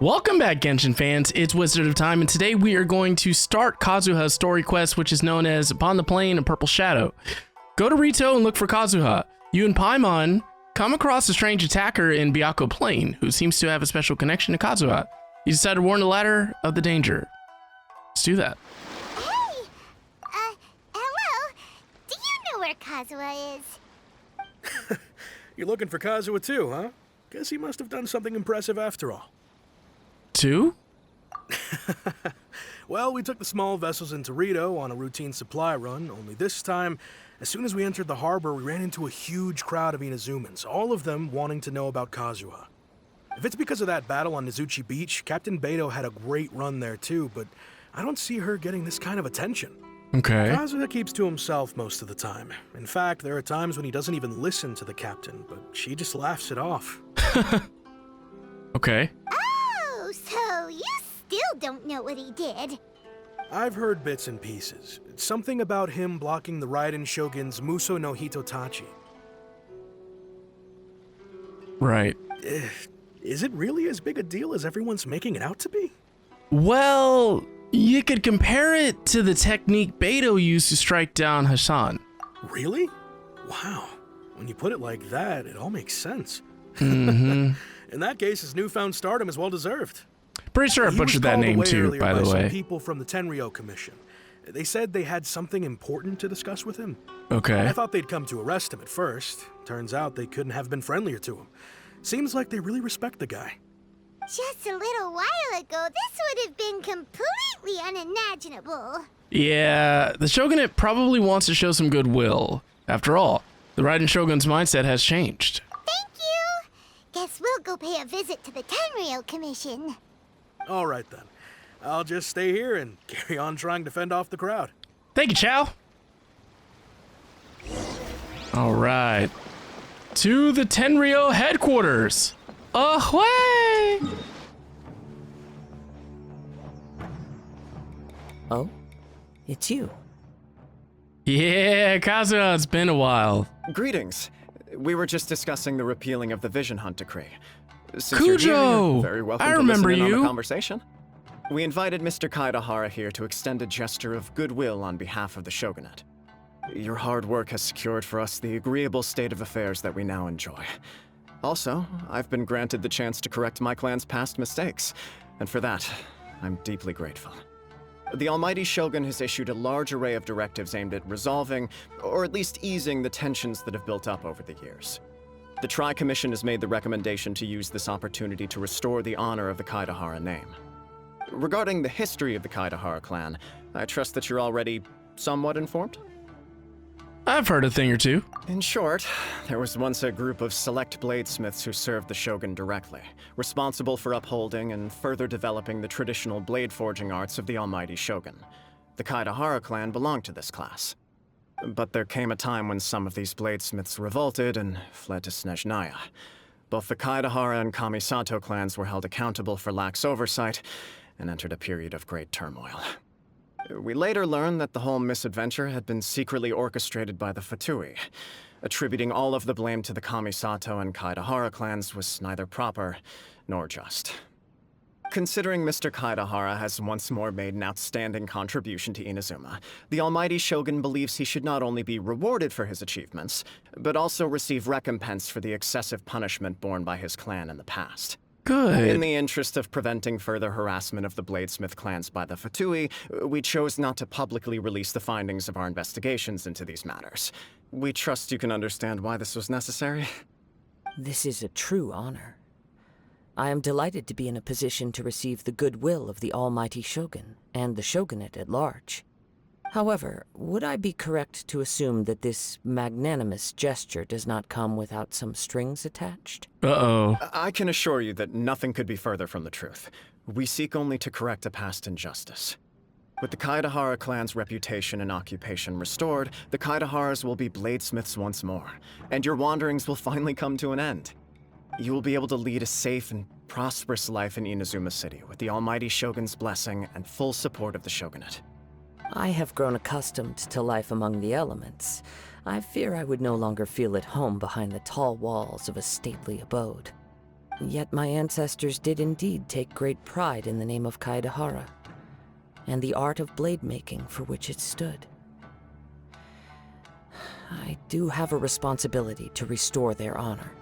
Welcome back, Genshin fans. It's Wizzardoftime, and today we are going to start Kazuha's story quest, which is known as Upon the Plain of Purple Shadow. Go to Rito and look for Kazuha. You and Paimon come across a strange attacker in Byakko Plain, who seems to have a special connection to Kazuha. You decide to warn the latter of the danger. Let's do that. Hey! Hello? Do you know where Kazuha is? You're looking for Kazuha too, huh? Guess he must have done something impressive after all. Two? Well, we took the small vessels into Rito on a routine supply run, only this time, as soon as we entered the harbor, we ran into a huge crowd of Inazumans, all of them wanting to know about Kazuha. If it's because of that battle on Nizuchi Beach, Captain Beto had a great run there too, but I don't see her getting this kind of attention. Okay. Kazuha keeps to himself most of the time. In fact, there are times when he doesn't even listen to the captain, but she just laughs it off. Okay. Oh, so you still don't know what he did? I've heard bits and pieces. It's something about him blocking the Raiden Shogun's Muso no Hitotachi. Right. Is it really as big a deal as everyone's making it out to be? Well, you could compare it to the technique Beto used to strike down Hassan. Really? Wow. When you put it like that, it all makes sense. Mm-hmm. In that case, his newfound stardom is well deserved. Pretty sure I butchered that name too, by the some way. people from the Tenryo Commission. They said they had something important to discuss with him. Okay. I thought they'd come to arrest him at first. Turns out they couldn't have been friendlier to him. Seems like they really respect the guy. Just a little while ago, this would have been completely unimaginable. Yeah, the Shogunate probably wants to show some goodwill. After all, the Raiden Shogun's mindset has changed. Thank you! Guess we'll go pay a visit to the Tenryo Commission. All right then. I'll just stay here and carry on trying to fend off the crowd. Thank you, Chow. All right. To the Tenryo headquarters. Ahoy! Oh? It's you. Yeah, Kazuha, it's been a while. Greetings. We were just discussing the repealing of the Vision Hunt Decree. Since you're here, Kujou! you're very welcome I to remember listen in on you. the conversation. We invited Mr. Kaedehara here to extend a gesture of goodwill on behalf of the Shogunate. Your hard work has secured for us the agreeable state of affairs that we now enjoy. Also, I've been granted the chance to correct my clan's past mistakes, and for that, I'm deeply grateful. The Almighty Shogun has issued a large array of directives aimed at resolving, or at least easing, the tensions that have built up over the years. The Tri-Commission has made the recommendation to use this opportunity to restore the honor of the Kaedehara name. Regarding the history of the Kaedehara Clan, I trust that you're already somewhat informed? I've heard a thing or two. In short, there was once a group of select bladesmiths who served the Shogun directly, responsible for upholding and further developing the traditional blade forging arts of the Almighty Shogun. The Kaedehara Clan belonged to this class. But there came a time when some of these bladesmiths revolted and fled to Snezhnaya. Both the Kaedehara and Kamisato clans were held accountable for lax oversight and entered a period of great turmoil. We later learned that the whole misadventure had been secretly orchestrated by the Fatui. Attributing all of the blame to the Kamisato and Kaedehara clans was neither proper nor just. Considering Mr. Kaedehara has once more made an outstanding contribution to Inazuma, the Almighty Shogun believes he should not only be rewarded for his achievements, but also receive recompense for the excessive punishment borne by his clan in the past. Good. In the interest of preventing further harassment of the Bladesmith clans by the Fatui, we chose not to publicly release the findings of our investigations into these matters. We trust you can understand why this was necessary. This is a true honor. I am delighted to be in a position to receive the goodwill of the Almighty Shogun and the Shogunate at large. However, would I be correct to assume that this magnanimous gesture does not come without some strings attached? Uh-oh. I can assure you that nothing could be further from the truth. We seek only to correct a past injustice. With the Kaedehara clan's reputation and occupation restored, the Kaedeharas will be bladesmiths once more, and your wanderings will finally come to an end. You will be able to lead a safe and prosperous life in Inazuma City with the Almighty Shogun's blessing and full support of the Shogunate. I have grown accustomed to life among the elements. I fear I would no longer feel at home behind the tall walls of a stately abode. Yet my ancestors did indeed take great pride in the name of Kaedehara, and the art of blade making for which it stood. I do have a responsibility to restore their honor.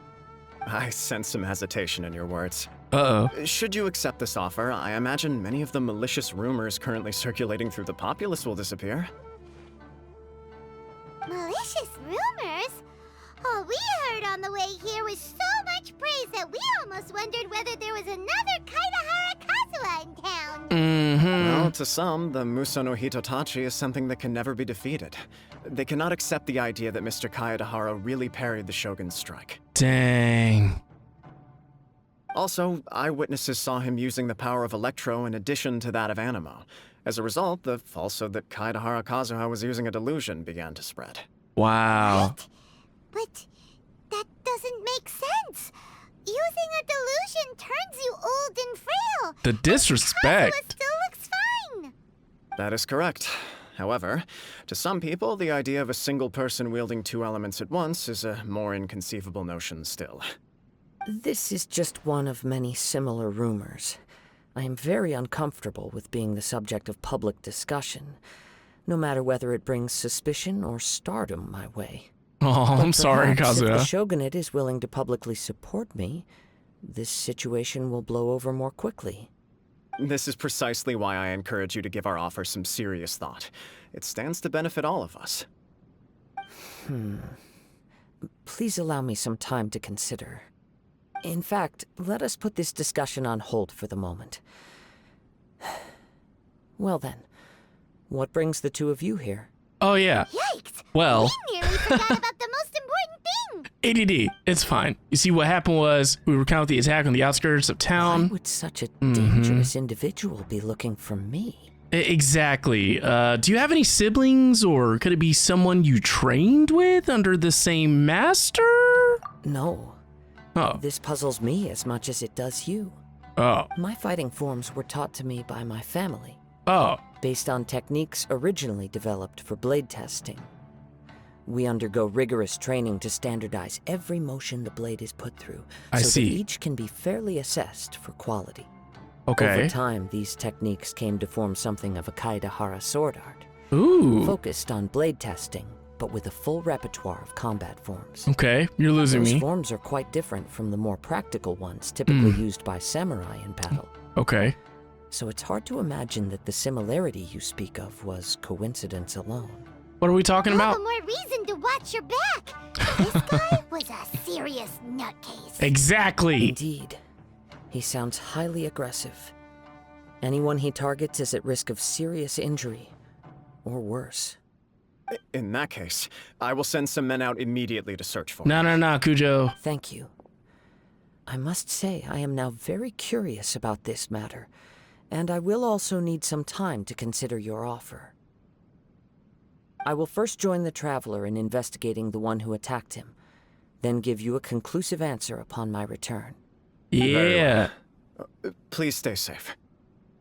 I sense some hesitation in your words. Uh-oh. Should you accept this offer, I imagine many of the malicious rumors currently circulating through the populace will disappear. Malicious rumors? All we heard on the way here was so much praise that we almost wondered whether there was another Kaedehara Kazuha in town. Well, to some, the Muso no Hitotachi is something that can never be defeated. They cannot accept the idea that Mr. Kaedehara really parried the Shogun's strike. Dang. Also, eyewitnesses saw him using the power of Electro in addition to that of Animo. As a result, the falsehood that Kaedehara Kazuha was using a delusion began to spread. Wow. What? But that doesn't make sense. Using a delusion turns you old and frail. The disrespect. Kazuha still looks fine. That is correct. However, to some people, the idea of a single person wielding two elements at once is a more inconceivable notion still. This is just one of many similar rumors. I am very uncomfortable with being the subject of public discussion, no matter whether it brings suspicion or stardom my way. Oh, I'm sorry, Perhaps if the Kazuha. shogunate is willing to publicly support me, this situation will blow over more quickly. This is precisely why I encourage you to give our offer some serious thought. It stands to benefit all of us. Please allow me some time to consider. In fact, let us put this discussion on hold for the moment. Well then, what brings the two of you here? Oh, yeah. Yikes! Well, We nearly forgot about the most important thing. ADD. It's fine. You see, what happened was we recounted the attack on the outskirts of Why town. would such a dangerous individual be looking for me? Exactly. Do you have any siblings, or could it be someone you trained with under the same master? No, Oh. this puzzles me as much as it does you. Oh. My fighting forms were taught to me by my family, Oh. based on techniques originally developed for blade testing. We undergo rigorous training to standardize every motion the blade is put through, I so see. that each can be fairly assessed for quality. Okay. Over time, these techniques came to form something of a Kaedehara sword art, Ooh. focused on blade testing, but with a full repertoire of combat forms. Okay, you're losing Those me. forms are quite different from the more practical ones typically used by samurai in battle. Okay. So it's hard to imagine that the similarity you speak of was coincidence alone. What are we talking All about? the more reason to watch your back. This guy was a serious nutcase. Exactly. Indeed. He sounds highly aggressive. Anyone he targets is at risk of serious injury, or worse. In that case, I will send some men out immediately to search for him. No, Kujou. Thank you. I must say I am now very curious about this matter, and I will also need some time to consider your offer. I will first join the Traveler in investigating the one who attacked him, then give you a conclusive answer upon my return. Very Yeah. Please stay safe.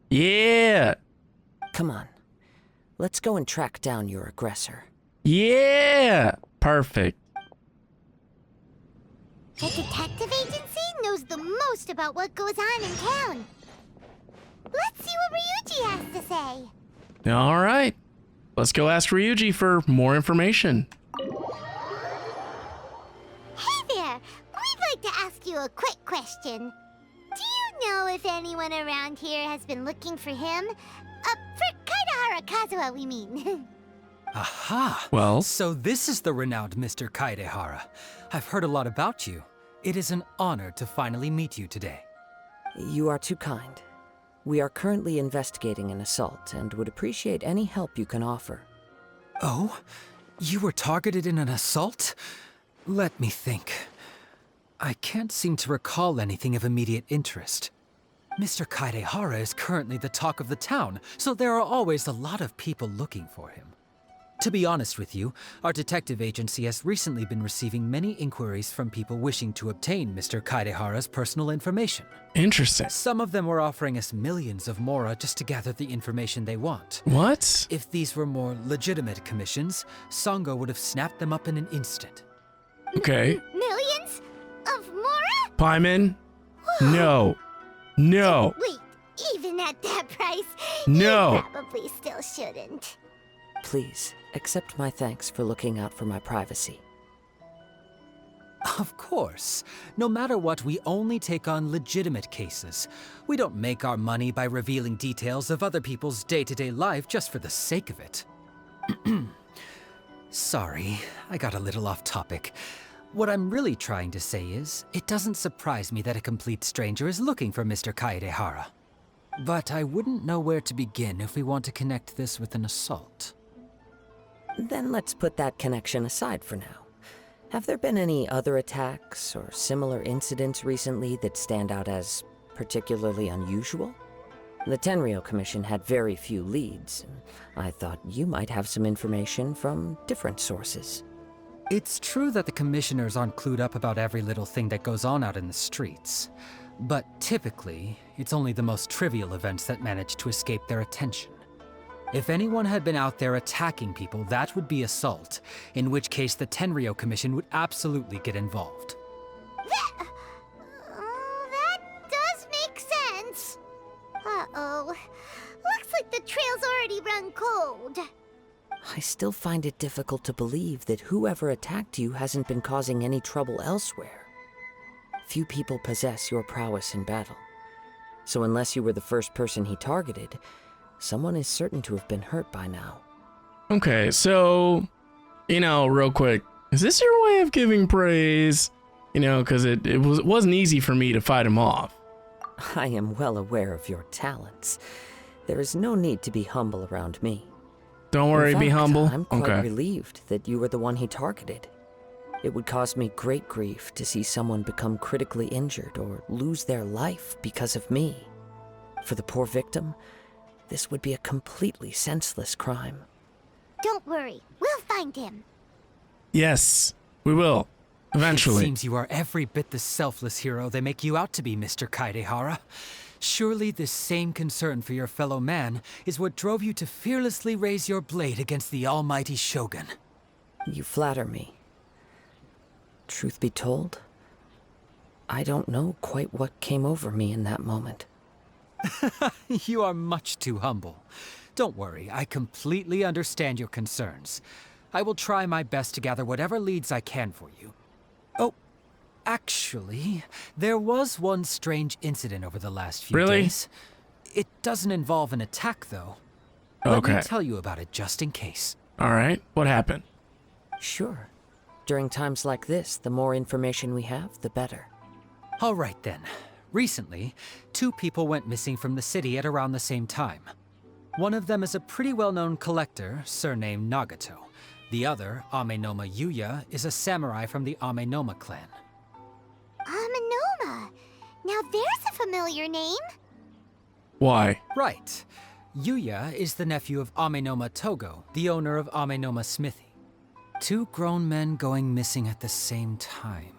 Yeah. Come on. Let's go and track down your aggressor. Yeah. Perfect. The detective agency knows the most about what goes on in town. Let's see what Ryuji has to say. All right. Let's go ask Ryuji for more information. Hey there, we'd like to ask you a quick question. Do you know if anyone around here has been looking for him? For Kaedehara Kazuha, we mean. Aha! Well, So this is the renowned Mr. Kaedehara. I've heard a lot about you. It is an honor to finally meet you today. You are too kind. We are currently investigating an assault and would appreciate any help you can offer. Oh? You were targeted in an assault? Let me think. I can't seem to recall anything of immediate interest. Mr. Kaedehara is currently the talk of the town, so there are always a lot of people looking for him. To be honest with you, our detective agency has recently been receiving many inquiries from people wishing to obtain Mr. Kaedehara's personal information. interesting. Some of them were offering us millions of mora just to gather the information they want. What? If these were more legitimate commissions, Sango would have snapped them up in an instant. Okay. Millions of mora? Paimon? No. No. Wait, even at that price, No. you probably still shouldn't. Please, accept my thanks for looking out for my privacy. Of course. No matter what, we only take on legitimate cases. We don't make our money by revealing details of other people's day-to-day life just for the sake of it. Sorry, I got a little off topic. What I'm really trying to say is, it doesn't surprise me that a complete stranger is looking for Mr. Kaedehara. But I wouldn't know where to begin if we want to connect this with an assault. Then let's put that connection aside for now. Have there been any other attacks or similar incidents recently that stand out as particularly unusual? The Tenryo Commission had very few leads. I thought you might have some information from different sources. It's true that the commissioners aren't clued up about every little thing that goes on out in the streets. But typically, it's only the most trivial events that manage to escape their attention. If anyone had been out there attacking people, that would be assault, in which case the Tenryo Commission would absolutely get involved. That does make sense. Uh-oh. Looks like the trail's already run cold. I still find it difficult to believe that whoever attacked you hasn't been causing any trouble elsewhere. Few people possess your prowess in battle. So unless you were the first person he targeted, someone is certain to have been hurt by now. Okay, so, real quick, is this your way of giving praise? Because it wasn't easy for me to fight him off. I am well aware of your talents. There is no need to be humble around me. Don't worry, In be fact, humble. I'm quite Okay. relieved that you were the one he targeted. It would cause me great grief to see someone become critically injured or lose their life because of me. For the poor victim, this would be a completely senseless crime. Don't worry, we'll find him. Yes, we will. Eventually. It seems you are every bit the selfless hero they make you out to be, Mr. Kaedehara. Surely this same concern for your fellow man is what drove you to fearlessly raise your blade against the almighty Shogun. You flatter me. Truth be told, I don't know quite what came over me in that moment. You are much too humble. Don't worry, I completely understand your concerns. I will try my best to gather whatever leads I can for you. Oh, actually, there was one strange incident over the last few Really? days. It doesn't involve an attack, though. Okay. Let me tell you about it just in case. All right, what happened? Sure. During times like this, the more information we have, the better. All right then. Recently, 2 people went missing from the city at around the same time. One of them is a pretty well-known collector, surnamed Nagato. The other, Amenoma Yuya, is a samurai from the Amenoma clan. Amenoma. Now there's a familiar name. Why? Right. Yuya is the nephew of Amenoma Togo, the owner of Amenoma Smithy. 2 grown men going missing at the same time.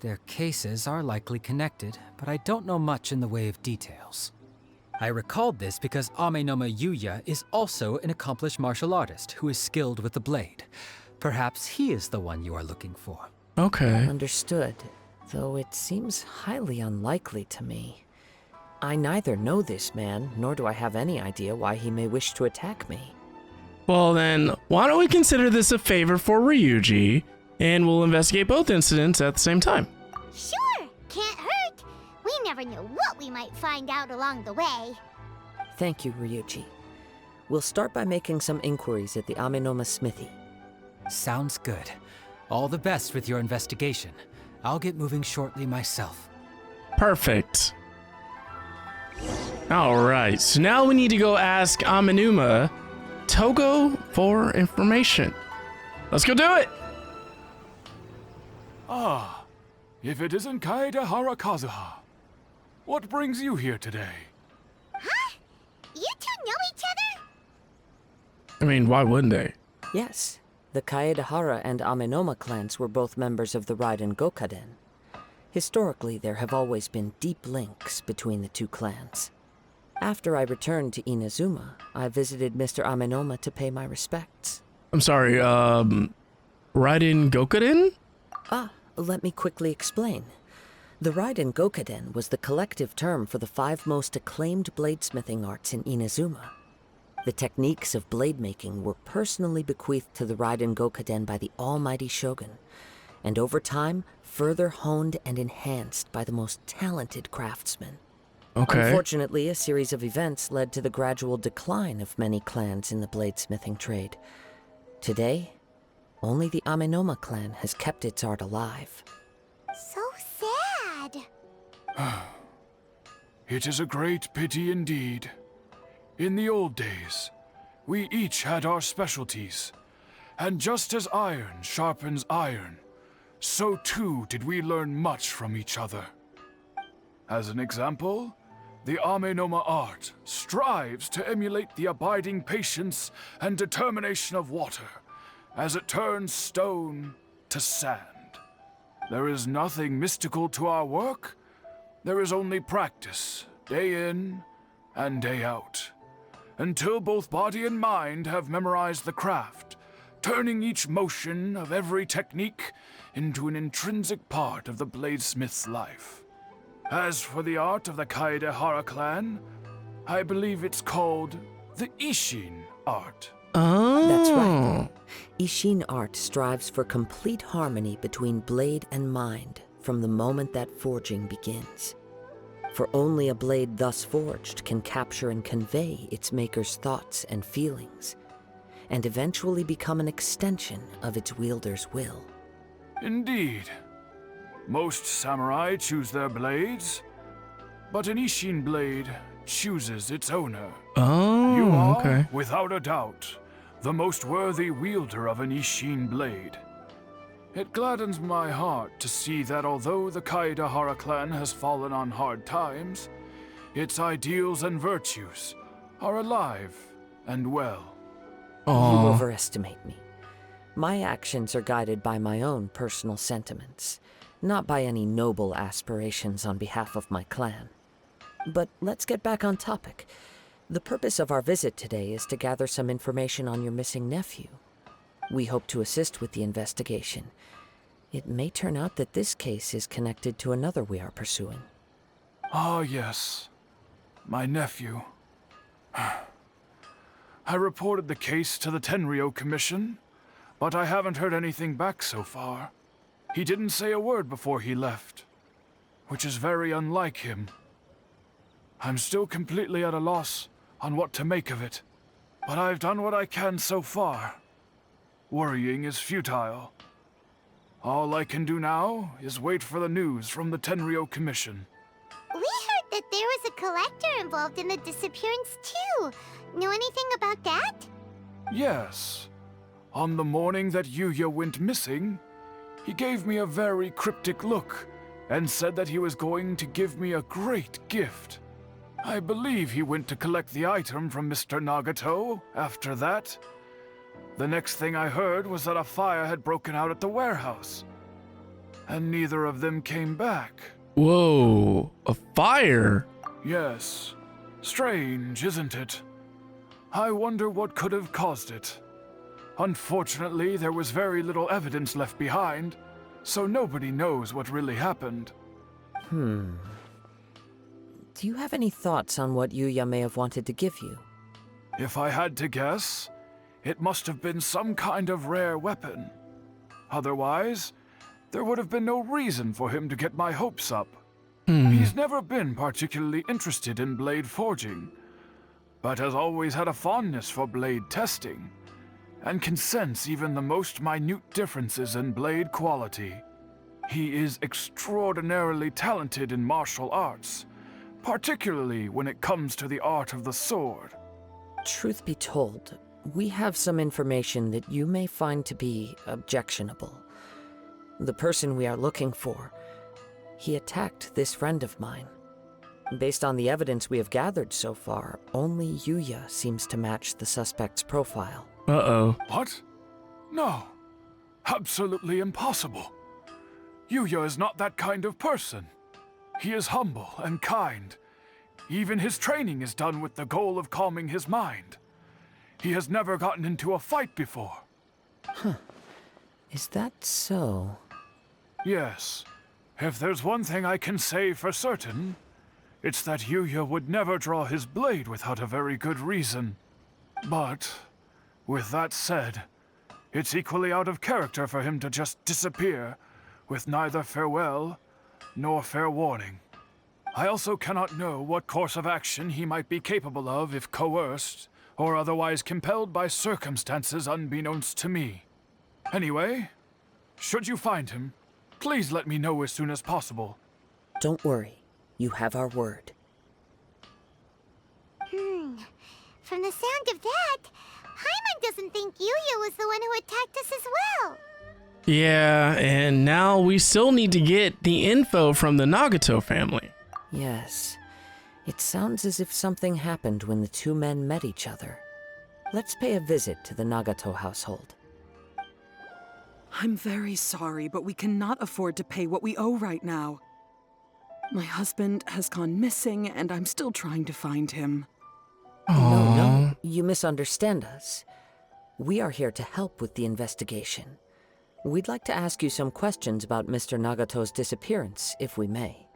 Their cases are likely connected, but I don't know much in the way of details. I recalled this because Amenoma Yuya is also an accomplished martial artist who is skilled with the blade. Perhaps he is the one you are looking for. Okay. Understood, though it seems highly unlikely to me. I neither know this man, nor do I have any idea why he may wish to attack me. Well then, why don't we consider this a favor for Ryuji, and we'll investigate both incidents at the same time. Sure, can't hurt. We never know what we might find out along the way. Thank you, Ryuji. We'll start by making some inquiries at the Amenoma Smithy. Sounds good. All the best with your investigation. I'll get moving shortly myself. Perfect. All right, so now we need to go ask Amenoma Togo for information. Let's go do it. Ah, if it isn't Kaedehara Kazuha. What brings you here today? Huh? You 2 know each other? I mean, why wouldn't they? Yes, the Kaedehara and Amenoma clans were both members of the Raiden Gokaden. Historically, there have always been deep links between the 2 clans. After I returned to Inazuma, I visited Mr. Amenoma to pay my respects. I'm sorry, Raiden Gokaden? Ah, Let me quickly explain. The Raiden Gokaden was the collective term for the 5 most acclaimed bladesmithing arts in Inazuma. The techniques of blade making were personally bequeathed to the Raiden Gokaden by the almighty Shogun, and over time, further honed and enhanced by the most talented craftsmen. Okay. Unfortunately, a series of events led to the gradual decline of many clans in the bladesmithing trade. Today, only the Amenoma clan has kept its art alive. So sad. It is a great pity indeed. In the old days, we each had our specialties, and just as iron sharpens iron, so too did we learn much from each other. As an example, the Amenoma art strives to emulate the abiding patience and determination of water as it turns stone to sand. There is nothing mystical to our work. There is only practice, day in and day out, until both body and mind have memorized the craft, turning each motion of every technique into an intrinsic part of the bladesmith's life. As for the art of the Kaedehara Clan, I believe it's called the Ishin art. Oh. That's right. Ishin art strives for complete harmony between blade and mind from the moment that forging begins. For only a blade thus forged can capture and convey its maker's thoughts and feelings, and eventually become an extension of its wielder's will. Indeed. Most samurai choose their blades, but an Ishin blade chooses its owner. Oh, You are, okay. without a doubt, the most worthy wielder of an Ishin blade. It gladdens my heart to see that although the Kaedehara clan has fallen on hard times, its ideals and virtues are alive and well. You Oh. overestimate me. My actions are guided by my own personal sentiments, not by any noble aspirations on behalf of my clan. But let's get back on topic. The purpose of our visit today is to gather some information on your missing nephew. We hope to assist with the investigation. It may turn out that this case is connected to another we are pursuing. Ah, yes. My nephew. I reported the case to the Tenryo Commission, but I haven't heard anything back so far. He didn't say a word before he left, which is very unlike him. I'm still completely at a loss on what to make of it, but I've done what I can so far. Worrying is futile. All I can do now is wait for the news from the Tenryo Commission. We heard that there was a collector involved in the disappearance too. Know anything about that? Yes. On the morning that Yuya went missing, he gave me a very cryptic look and said that he was going to give me a great gift. I believe he went to collect the item from Mr. Nagato after that. The next thing I heard was that a fire had broken out at the warehouse, and neither of them came back. Whoa. A fire? Yes. Strange, isn't it? I wonder what could have caused it. Unfortunately, there was very little evidence left behind, so nobody knows what really happened. Do you have any thoughts on what Yuya may have wanted to give you? If I had to guess, it must have been some kind of rare weapon. Otherwise, there would have been no reason for him to get my hopes up. He's never been particularly interested in blade forging, but has always had a fondness for blade testing, and can sense even the most minute differences in blade quality. He is extraordinarily talented in martial arts, particularly when it comes to the art of the sword. Truth be told, we have some information that you may find to be objectionable. The person we are looking for, he attacked this friend of mine. Based on the evidence we have gathered so far, only Yuya seems to match the suspect's profile. Uh-oh. What? No. Absolutely impossible. Yuya is not that kind of person. He is humble and kind. Even his training is done with the goal of calming his mind. He has never gotten into a fight before. Is that so? Yes. If there's one thing I can say for certain, it's that Yuya would never draw his blade without a very good reason. But, with that said, it's equally out of character for him to just disappear, with neither farewell nor fair warning. I also cannot know what course of action he might be capable of if coerced, or otherwise compelled by circumstances unbeknownst to me. Anyway, should you find him, please let me know as soon as possible. Don't worry. You have our word. From the sound of that, Paimon doesn't think Yuya was the one who attacked us as well. Yeah, and now we still need to get the info from the Nagato family. Yes. It sounds as if something happened when the two men met each other. Let's pay a visit to the Nagato household. I'm very sorry, but we cannot afford to pay what we owe right now. My husband has gone missing, and I'm still trying to find him. No, you misunderstand us. We are here to help with the investigation. We'd like to ask you some questions about Mr. Nagato's disappearance, if we may.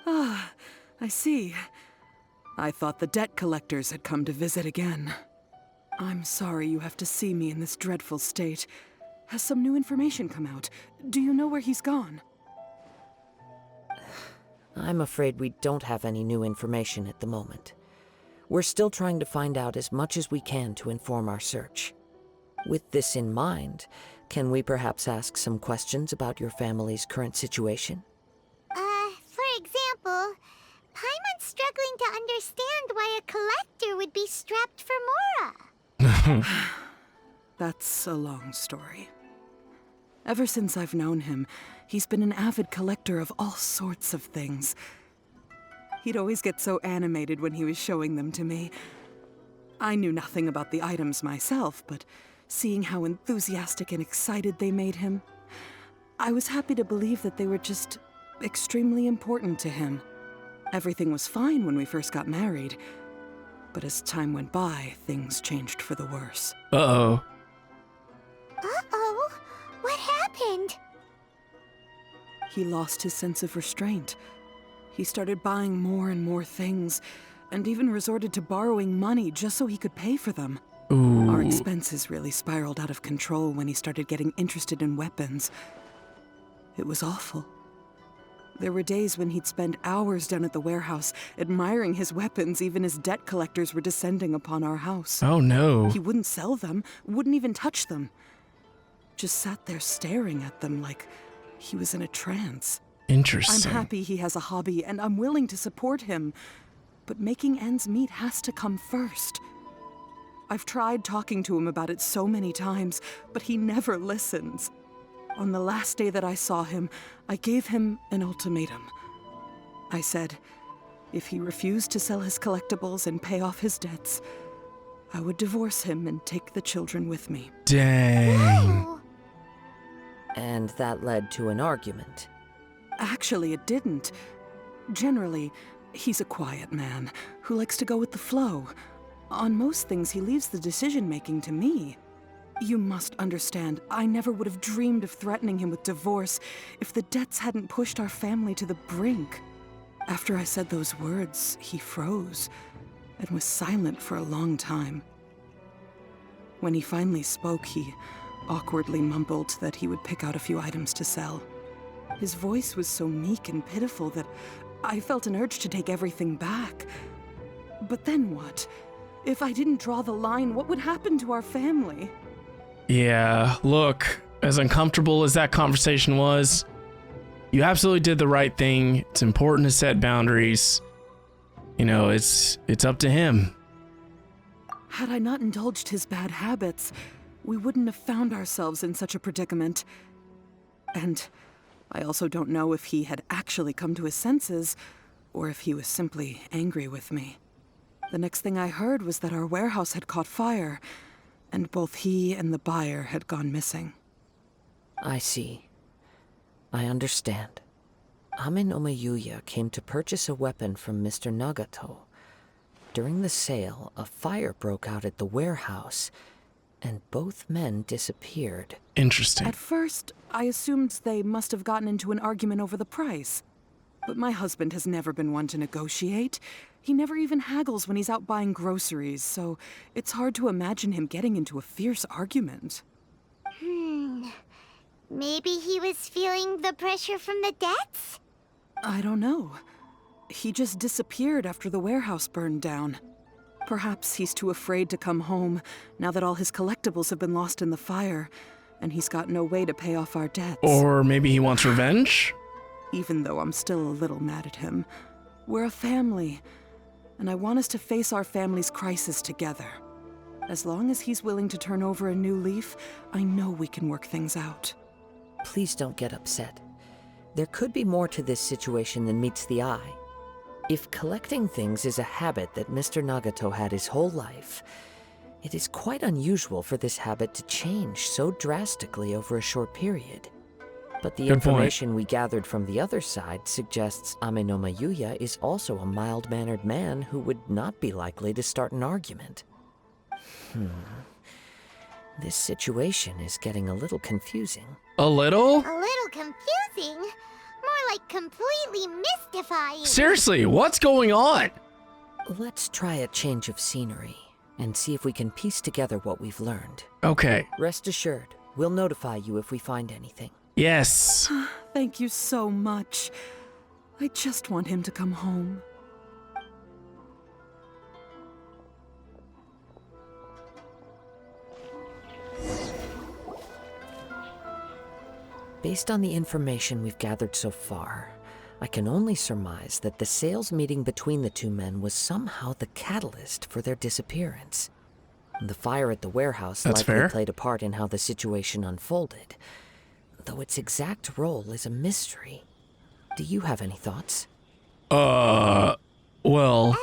Ah, I see. I thought the debt collectors had come to visit again. I'm sorry you have to see me in this dreadful state. Has some new information come out? Do you know where he's gone? I'm afraid we don't have any new information at the moment. We're still trying to find out as much as we can to inform our search. With this in mind, can we perhaps ask some questions about your family's current situation? For example, Paimon's struggling to understand why a collector would be strapped for Mora. That's a long story. Ever since I've known him, he's been an avid collector of all sorts of things. He'd always get so animated when he was showing them to me. I knew nothing about the items myself, but seeing how enthusiastic and excited they made him, I was happy to believe that they were just extremely important to him. Everything was fine when we first got married, but as time went by, things changed for the worse. Uh-oh. Uh-oh? What happened? He lost his sense of restraint. He started buying more and more things, and even resorted to borrowing money just so he could pay for them. Ooh. Our expenses really spiraled out of control when he started getting interested in weapons. It was awful. There were days when he'd spend hours down at the warehouse, admiring his weapons even as debt collectors were descending upon our house. Oh no. He wouldn't sell them, wouldn't even touch them. Just sat there staring at them like he was in a trance. Interesting. I'm happy he has a hobby, and I'm willing to support him. But making ends meet has to come first. I've tried talking to him about it so many times, but he never listens. On the last day that I saw him, I gave him an ultimatum. I said, if he refused to sell his collectibles and pay off his debts, I would divorce him and take the children with me. Dang. Oh. And that led to an argument. Actually, it didn't. Generally, he's a quiet man who likes to go with the flow. On most things, he leaves the decision-making to me. You must understand, I never would have dreamed of threatening him with divorce if the debts hadn't pushed our family to the brink. After I said those words, he froze and was silent for a long time. When he finally spoke, he awkwardly mumbled that he would pick out a few items to sell. His voice was so meek and pitiful that I felt an urge to take everything back. But then what? If I didn't draw the line, what would happen to our family? Yeah, look, as uncomfortable as that conversation was, you absolutely did the right thing. It's important to set boundaries. You know, it's up to him. Had I not indulged his bad habits, we wouldn't have found ourselves in such a predicament. And I also don't know if he had actually come to his senses, or if he was simply angry with me. The next thing I heard was that our warehouse had caught fire, and both he and the buyer had gone missing. I see. I understand. Amin Omayuya came to purchase a weapon from Mr. Nagato. During the sale, a fire broke out at the warehouse, and both men disappeared. Interesting. At first, I assumed they must have gotten into an argument over the price. But my husband has never been one to negotiate. He never even haggles when he's out buying groceries, so it's hard to imagine him getting into a fierce argument. Maybe he was feeling the pressure from the debts? I don't know. He just disappeared after the warehouse burned down. Perhaps he's too afraid to come home now that all his collectibles have been lost in the fire, and he's got no way to pay off our debts. Or maybe he wants revenge? Even though I'm still a little mad at him, we're a family, and I want us to face our family's crisis together. As long as he's willing to turn over a new leaf, I know we can work things out. Please don't get upset. There could be more to this situation than meets the eye. If collecting things is a habit that Mr. Nagato had his whole life, it is quite unusual for this habit to change so drastically over a short period. But the information we gathered from the other side suggests Amenoma Yuya is also a mild-mannered man who would not be likely to start an argument. This situation is getting a little confusing. A little? A little confusing? More like completely mystifying. Seriously, what's going on? Let's try a change of scenery and see if we can piece together what we've learned. Okay. Rest assured, we'll notify you if we find anything. Yes. Thank you so much. I just want him to come home. Based on the information we've gathered so far, I can only surmise that the sales meeting between the two men was somehow the catalyst for their disappearance. The fire at the warehouse likely played a part in how the situation unfolded, though its exact role is a mystery. Do you have any thoughts? Well... Well,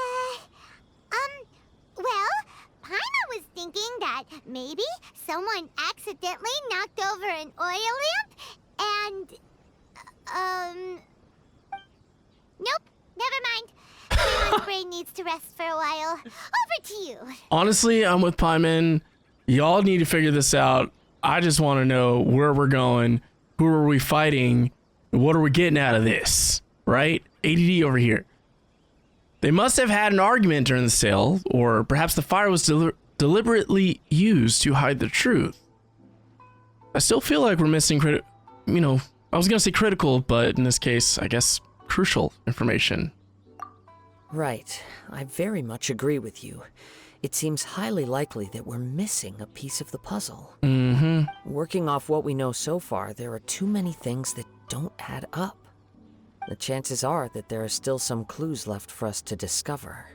Paimon was thinking that maybe someone accidentally knocked over an oil lamp and, nope, never mind. Paimon's brain needs to rest for a while. Over to you. Honestly, I'm with Paimon. Y'all need to figure this out. I just want to know where we're going, who are we fighting, what are we getting out of this, right? ADD over here. They must have had an argument during the sale, or perhaps the fire was deliberately used to hide the truth. I still feel like we're missing I was gonna say critical, but in this case, I guess crucial information. Right. I very much agree with you. It seems highly likely that we're missing a piece of the puzzle. Working off what we know so far, there are too many things that don't add up. The chances are that there are still some clues left for us to discover.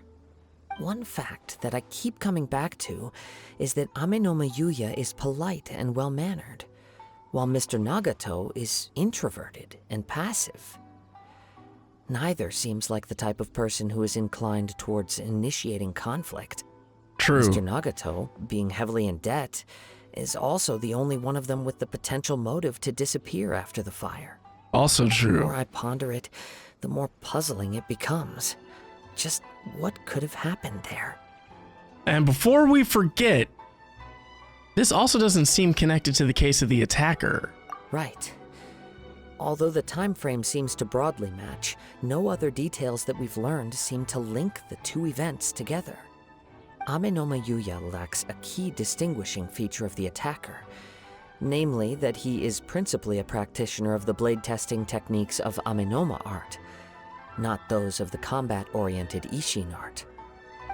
One fact that I keep coming back to is that Amenoma Yuya is polite and well-mannered, while Mr. Nagato is introverted and passive. Neither seems like the type of person who is inclined towards initiating conflict. True. Mr. Nagato, being heavily in debt, is also the only one of them with the potential motive to disappear after the fire. Also true. The more I ponder it, the more puzzling it becomes. Just what could have happened there? And before we forget, this also doesn't seem connected to the case of the attacker. Right. Although the time frame seems to broadly match, no other details that we've learned seem to link the two events together. Amenoma Yuya lacks a key distinguishing feature of the attacker, namely that he is principally a practitioner of the blade testing techniques of Amenoma art, not those of the combat-oriented Ishin art.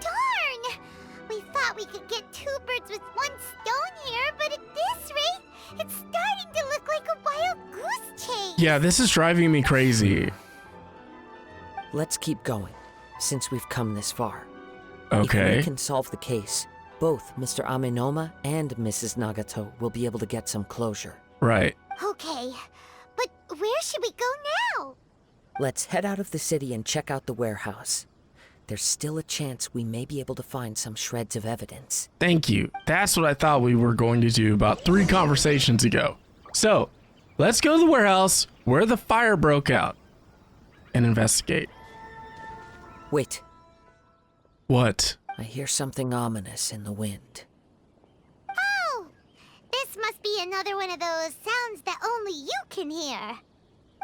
Darn! We thought we could get two birds with one stone here, but at this rate, it's starting to look like a wild goose chase. Yeah, this is driving me crazy. Let's keep going, since we've come this far. Okay. If we can solve the case, both Mr. Amenoma and Mrs. Nagato will be able to get some closure. Right. Okay, but where should we go now? Let's head out of the city and check out the warehouse. There's still a chance we may be able to find some shreds of evidence. Thank you. That's what I thought we were going to do about 3 conversations ago. So, let's go to the warehouse where the fire broke out and investigate. Wait, What? I hear something ominous in the wind. Oh, be another one of those sounds that only you can hear.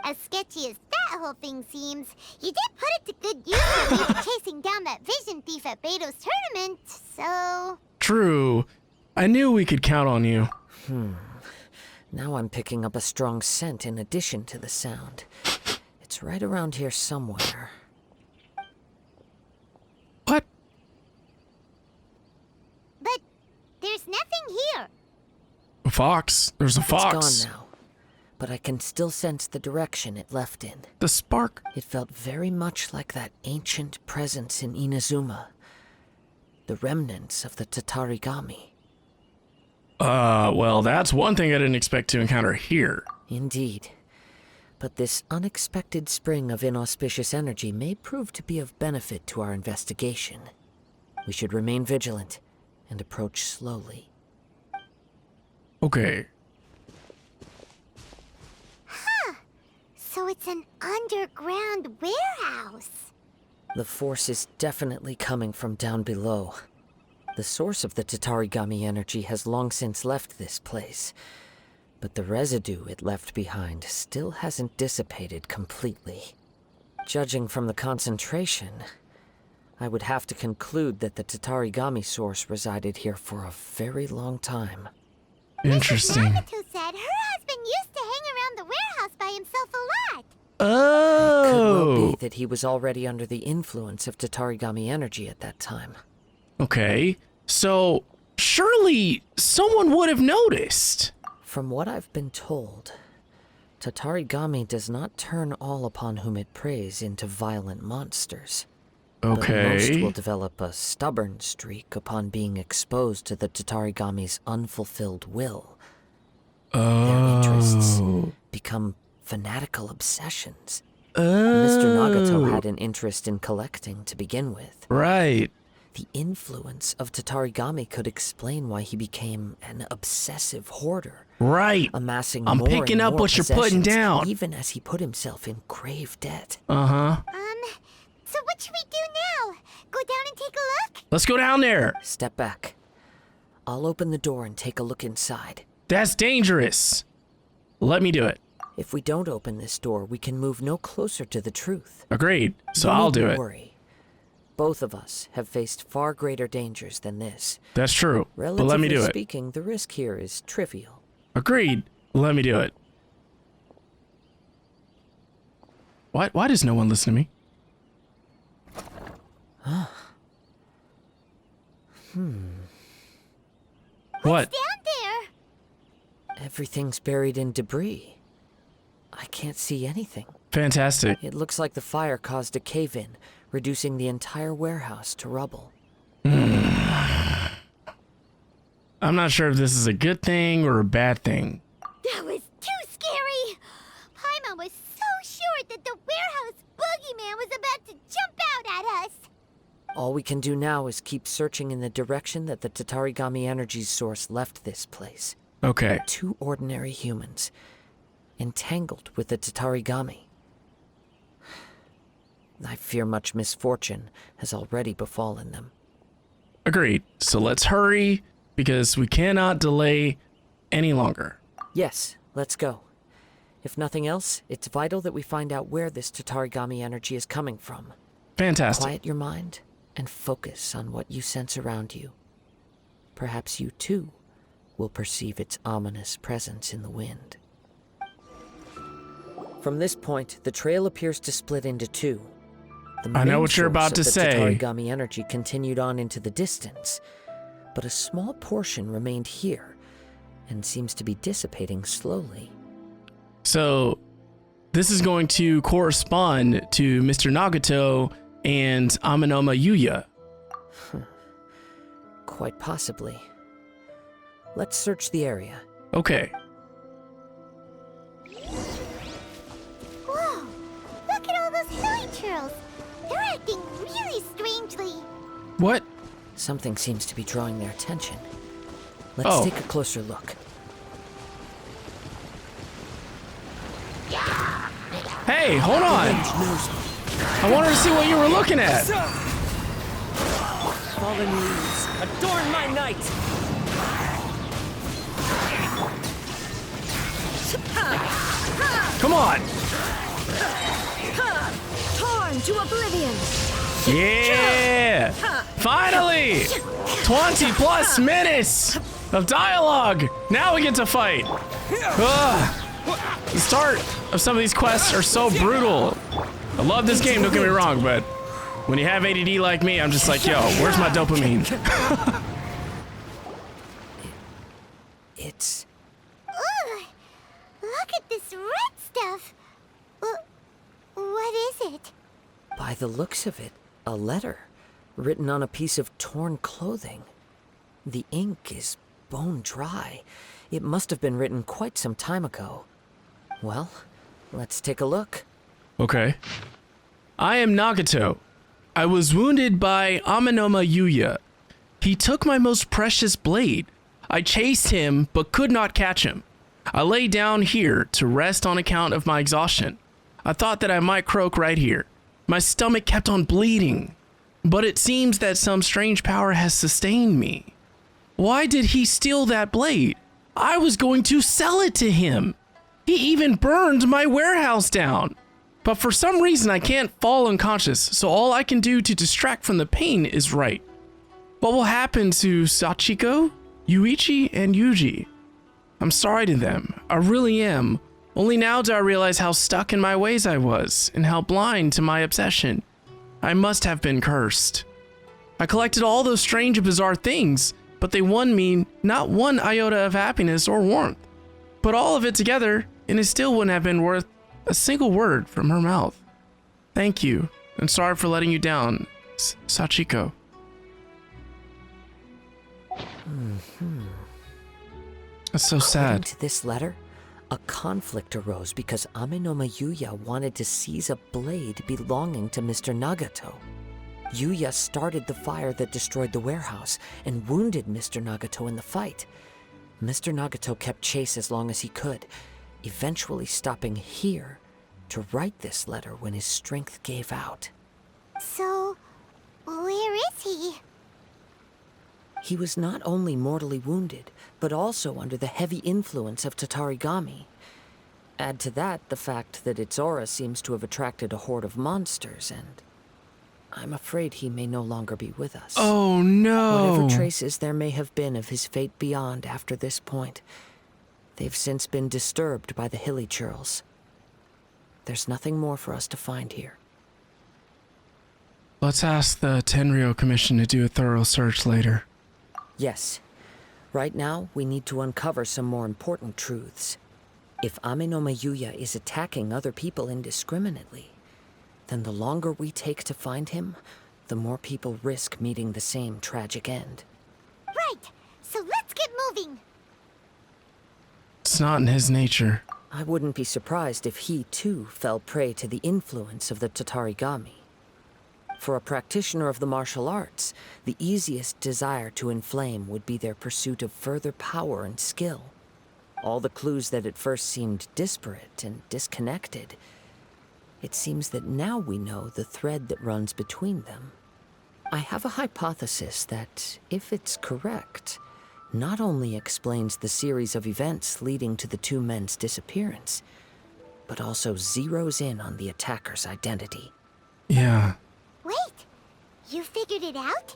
As sketchy as that whole thing seems, you did put it to good use when you were chasing down that vision thief at Beto's tournament, so... True. I knew we could count on you. Now I'm picking up a strong scent in addition to the sound. It's right around here somewhere. What? But there's nothing here. A fox. There's a fox. It's gone now, but I can still sense the direction it left in. The spark. It felt very much like that ancient presence in Inazuma. The remnants of the Tatarigami. Well, that's one thing I didn't expect to encounter here. Indeed. But this unexpected spring of inauspicious energy may prove to be of benefit to our investigation. We should remain vigilant and approach slowly. Okay. So it's an underground warehouse. The force is definitely coming from down below. The source of the Tatarigami energy has long since left this place, but the residue it left behind still hasn't dissipated completely. Judging from the concentration, I would have to conclude that the Tatarigami source resided here for a very long time. Interesting. Nagato said her husband used to hang around the warehouse by himself a lot. It could well Oh. be that he was already under the influence of Tatarigami energy at that time. Okay. So, surely someone would have noticed. From what I've been told, Tatarigami does not turn all upon whom it preys into violent monsters. But most Okay. will develop a stubborn streak upon being exposed to the Tatarigami's unfulfilled will. Their interests Oh. become fanatical obsessions. Mr. Nagato had an interest in collecting to begin with. Right. The influence of Tatarigami could explain why he became an obsessive hoarder, Right. amassing I'm more picking and up more what you're putting possessions, down. even as he put himself in grave debt. Uh-huh. So what should we do now? Go down and take a look? Let's go down there. Step back. I'll open the door and take a look inside. That's dangerous. Let me do it. If we don't open this door, we can move no closer to the truth. Agreed. So You I'll do needn't it. worry. Both of us have faced far greater dangers than this. That's true. But Relatively let me do it. speaking, the risk here is trivial. Agreed. Let me do it. Why does no one listen to me? What? Down there. Everything's buried in debris. I can't see anything. Fantastic. It looks like the fire caused a cave-in, reducing the entire warehouse to rubble. I'm not sure if this is a good thing or a bad thing. That was too scary. Paimon was so sure that the warehouse boogeyman was about to jump out at us. All we can do now is keep searching in the direction that the Tatarigami energy's source left this place. Okay. Two ordinary humans, entangled with the Tatarigami. I fear much misfortune has already befallen them. Agreed. So let's hurry because we cannot delay any longer. Yes, let's go. If nothing else, it's vital that we find out where this Tatarigami energy is coming from. Fantastic. Quiet your mind and focus on what you sense around you. Perhaps you too will perceive its ominous presence in the wind. From this point, the trail appears to split into two. The I know main what you're source about to of the say. Tatarigami energy continued on into the distance, but a small portion remained here and seems to be dissipating slowly. So this is going to correspond to Mr. Nagato and Amanoma Yuya. Quite possibly. Let's search the area. Okay. Whoa! Look at all those silly churls. They're acting really strangely. What? Something seems to be drawing their attention. Let's Oh. take a closer look. Hey, hold on. I wanted to see what you were looking at. Fallen leaves, adorn my night! Come on! Torn to oblivion. Yeah! Finally! 20 plus minutes of dialogue! Now we get to fight! Ugh. The start of some of these quests are so brutal. I love this game, don't get me wrong, but when you have ADD like me, I'm just like, yo, where's my dopamine? It's... Ooh, look at this red stuff. What is it? By the looks of it, a letter written on a piece of torn clothing. The ink is bone dry. It must have been written quite some time ago. Well, let's take a look. Okay. I am Nagato. I was wounded by Amenoma Yuya. He took my most precious blade. I chased him, but could not catch him. I lay down here to rest on account of my exhaustion. I thought that I might croak right here. My stomach kept on bleeding, but it seems that some strange power has sustained me. Why did he steal that blade? I was going to sell it to him. He even burned my warehouse down. But for some reason I can't fall unconscious, so all I can do to distract from the pain is write. What will happen to Sachiko, Yuichi, and Yuji? I'm sorry to them, I really am. Only now do I realize how stuck in my ways I was, and how blind to my obsession. I must have been cursed. I collected all those strange and bizarre things, but they won me not one iota of happiness or warmth. Put all of it together, and it still wouldn't have been worth a single word from her mouth. Thank you, and sorry for letting you down, Sachiko. That's so sad. According to this letter, a conflict arose because Amenoma Yuya wanted to seize a blade belonging to Mr. Nagato. Yuya started the fire that destroyed the warehouse and wounded Mr. Nagato in the fight. Mr. Nagato kept chase as long as he could, eventually stopping here to write this letter when his strength gave out. So, where is he? He was not only mortally wounded, but also under the heavy influence of Tatarigami. Add to that the fact that its aura seems to have attracted a horde of monsters, and I'm afraid he may no longer be with us. Oh no! Whatever traces there may have been of his fate beyond after this point, they've since been disturbed by the hilly churls. There's nothing more for us to find here. Let's ask the Tenryo Commission to do a thorough search later. Yes. Right now, we need to uncover some more important truths. If Amenoma Yuya is attacking other people indiscriminately, then the longer we take to find him, the more people risk meeting the same tragic end. Right, so let's get moving. It's not in his nature. I wouldn't be surprised if he, too, fell prey to the influence of the Tatarigami. For a practitioner of the martial arts, the easiest desire to inflame would be their pursuit of further power and skill. All the clues that at first seemed disparate and disconnected, it seems that now we know the thread that runs between them. I have a hypothesis that, if it's correct, not only explains the series of events leading to the two men's disappearance, but also zeroes in on the attacker's identity. Yeah. Wait, you figured it out?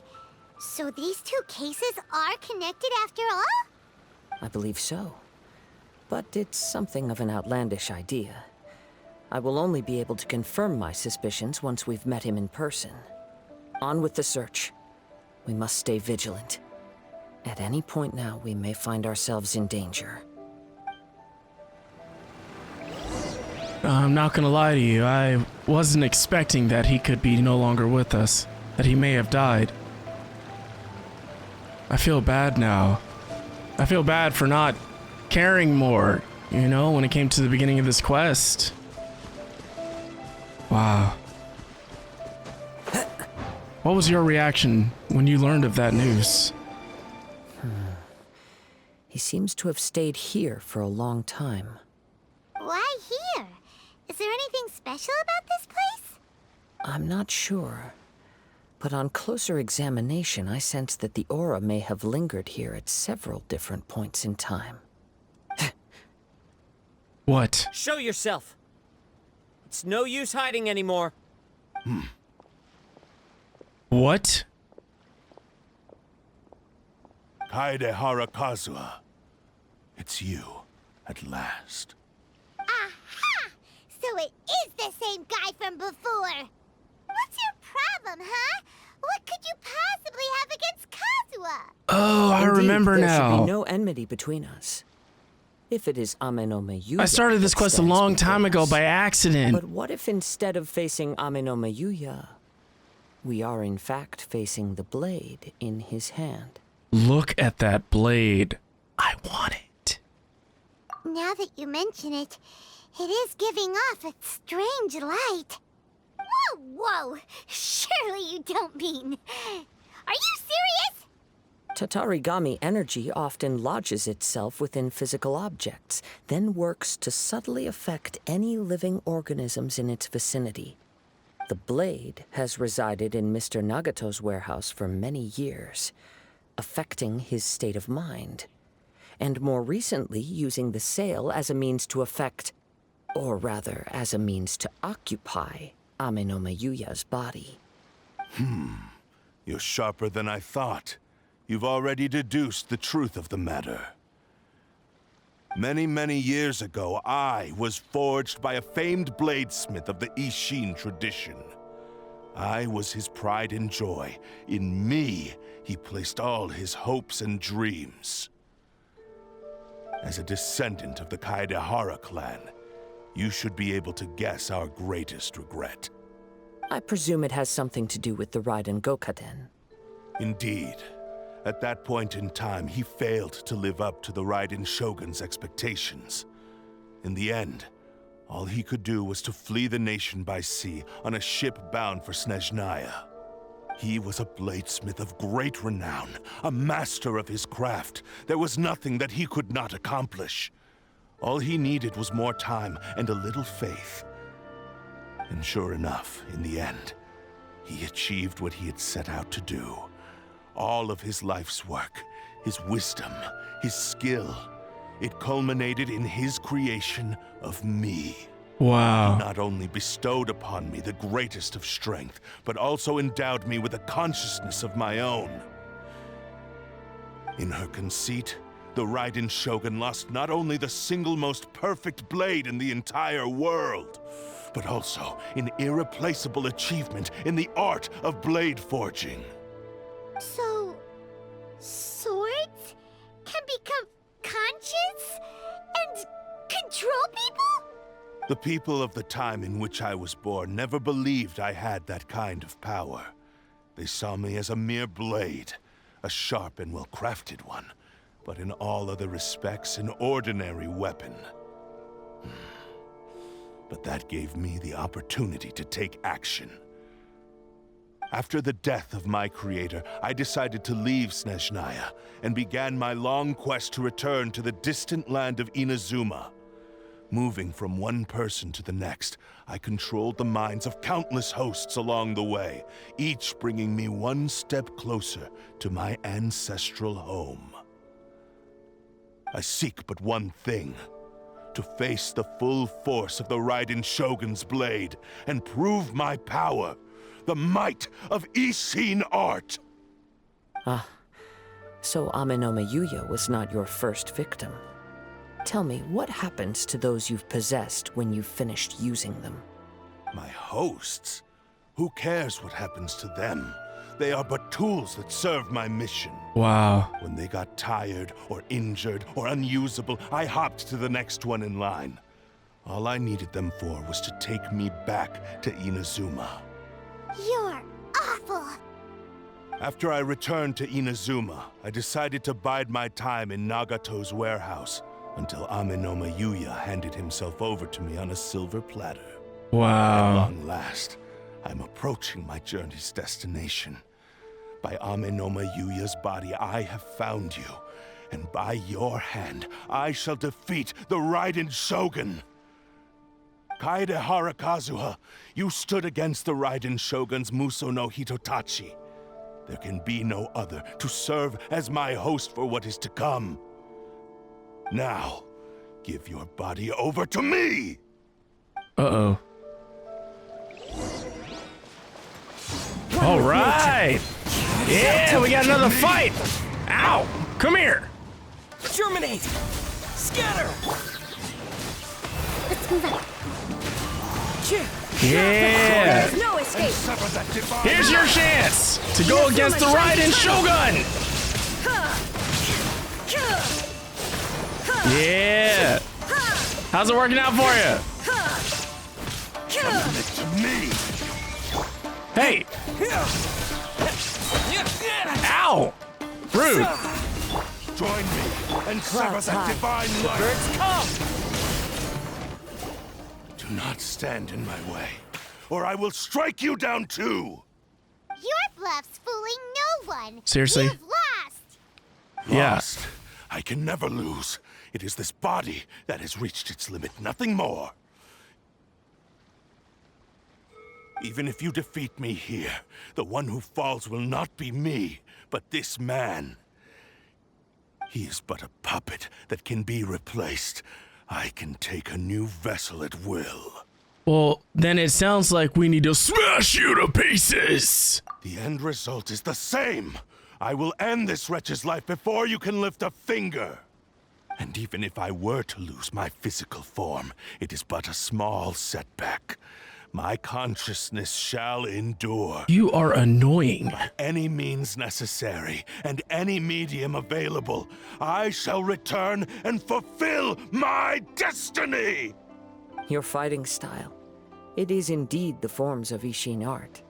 So these two cases are connected after all? I believe so. But it's something of an outlandish idea. I will only be able to confirm my suspicions once we've met him in person. On with the search. We must stay vigilant. At any point now, we may find ourselves in danger. I'm not gonna lie to you, I wasn't expecting that he could be no longer with us, that he may have died. I feel bad now. I feel bad for not caring more, you know, when it came to the beginning of this quest. Wow. What was your reaction when you learned of that news? He seems to have stayed here for a long time. Why here? Is there anything special about this place? I'm not sure. But on closer examination, I sense that the aura may have lingered here at several different points in time. What? Show yourself. It's no use hiding anymore. What? Kaedehara Kazuha. It's you, at last. Aha! So it is the same guy from before. What's your problem, huh? What could you possibly have against Kazuha? Oh, I Indeed, remember there should now. be no enmity between us. If it is Amenome Yuya I started this that quest a stands long before time ago us. by accident. But what if instead of facing Amenome Yuya, we are in fact facing the blade in his hand? Look at that blade. I want it. Now that you mention it, it is giving off a strange light. Whoa! Surely you don't mean... Are you serious? Tatarigami energy often lodges itself within physical objects, then works to subtly affect any living organisms in its vicinity. The blade has resided in Mr. Nagato's warehouse for many years, affecting his state of mind, and more recently using the sail as a means to affect, or rather as a means to occupy, Amenome Yuya's body. You're sharper than I thought. You've already deduced the truth of the matter. Many, many years ago, I was forged by a famed bladesmith of the Ishin tradition. I was his pride and joy. In me, he placed all his hopes and dreams. As a descendant of the Kaedehara Clan, you should be able to guess our greatest regret. I presume it has something to do with the Raiden Gokaden. Indeed. At that point in time, he failed to live up to the Raiden Shogun's expectations. In the end, all he could do was to flee the nation by sea on a ship bound for Snezhnaya. He was a bladesmith of great renown, a master of his craft. There was nothing that he could not accomplish. All he needed was more time and a little faith. And sure enough, in the end, he achieved what he had set out to do. All of his life's work, his wisdom, his skill, it culminated in his creation of me. Wow. He not only bestowed upon me the greatest of strength, but also endowed me with a consciousness of my own. In her conceit, the Raiden Shogun lost not only the single most perfect blade in the entire world, but also an irreplaceable achievement in the art of blade forging. So... swords can become conscious and control people? The people of the time in which I was born never believed I had that kind of power. They saw me as a mere blade, a sharp and well-crafted one, but in all other respects an ordinary weapon. But that gave me the opportunity to take action. After the death of my creator, I decided to leave Snezhnaya and began my long quest to return to the distant land of Inazuma. Moving from one person to the next, I controlled the minds of countless hosts along the way, each bringing me one step closer to my ancestral home. I seek but one thing: to face the full force of the Raiden Shogun's blade and prove my power, the might of Ishin art. Ah, so Amenome Yuya was not your first victim. Tell me, what happens to those you've possessed when you've finished using them? My hosts? Who cares what happens to them? They are but tools that serve my mission. Wow. When they got tired, or injured, or unusable, I hopped to the next one in line. All I needed them for was to take me back to Inazuma. You're awful! After I returned to Inazuma, I decided to bide my time in Nagato's warehouse until Amenome Yuya handed himself over to me on a silver platter. At Wow. long last, I'm approaching my journey's destination. By Amenome Yuya's body, I have found you, and by your hand, I shall defeat the Raiden Shogun. Kaedehara Kazuha, you stood against the Raiden Shogun's Muso no Hitotachi. There can be no other to serve as my host for what is to come. Now, Give your body over to me! Uh-oh. All right! Yeah, we got another fight! Ow! Come here! Germinate! Scatter! Yeah! There's no escape. Here's your chance to go against the Raiden Shogun! Yeah! How's it working out for you? Submit to me! Hey! Ow! Rude! Join me and sever that divine light! Do not stand in my way, or I will strike you down too! Your bluff's fooling no one. Seriously? You've lost. Yeah. Lost. I can never lose. It is this body that has reached its limit, nothing more. Even if you defeat me here, the one who falls will not be me, but this man. He is but a puppet that can be replaced. I can take a new vessel at will. Well, then it sounds like we need to smash you to pieces! The end result is the same. I will end this wretch's life before you can lift a finger. And even if I were to lose my physical form, it is but a small setback. My consciousness shall endure. You are annoying. By any means necessary, and any medium available, I shall return and fulfill my destiny! Your fighting style. It is indeed the forms of Ishin art.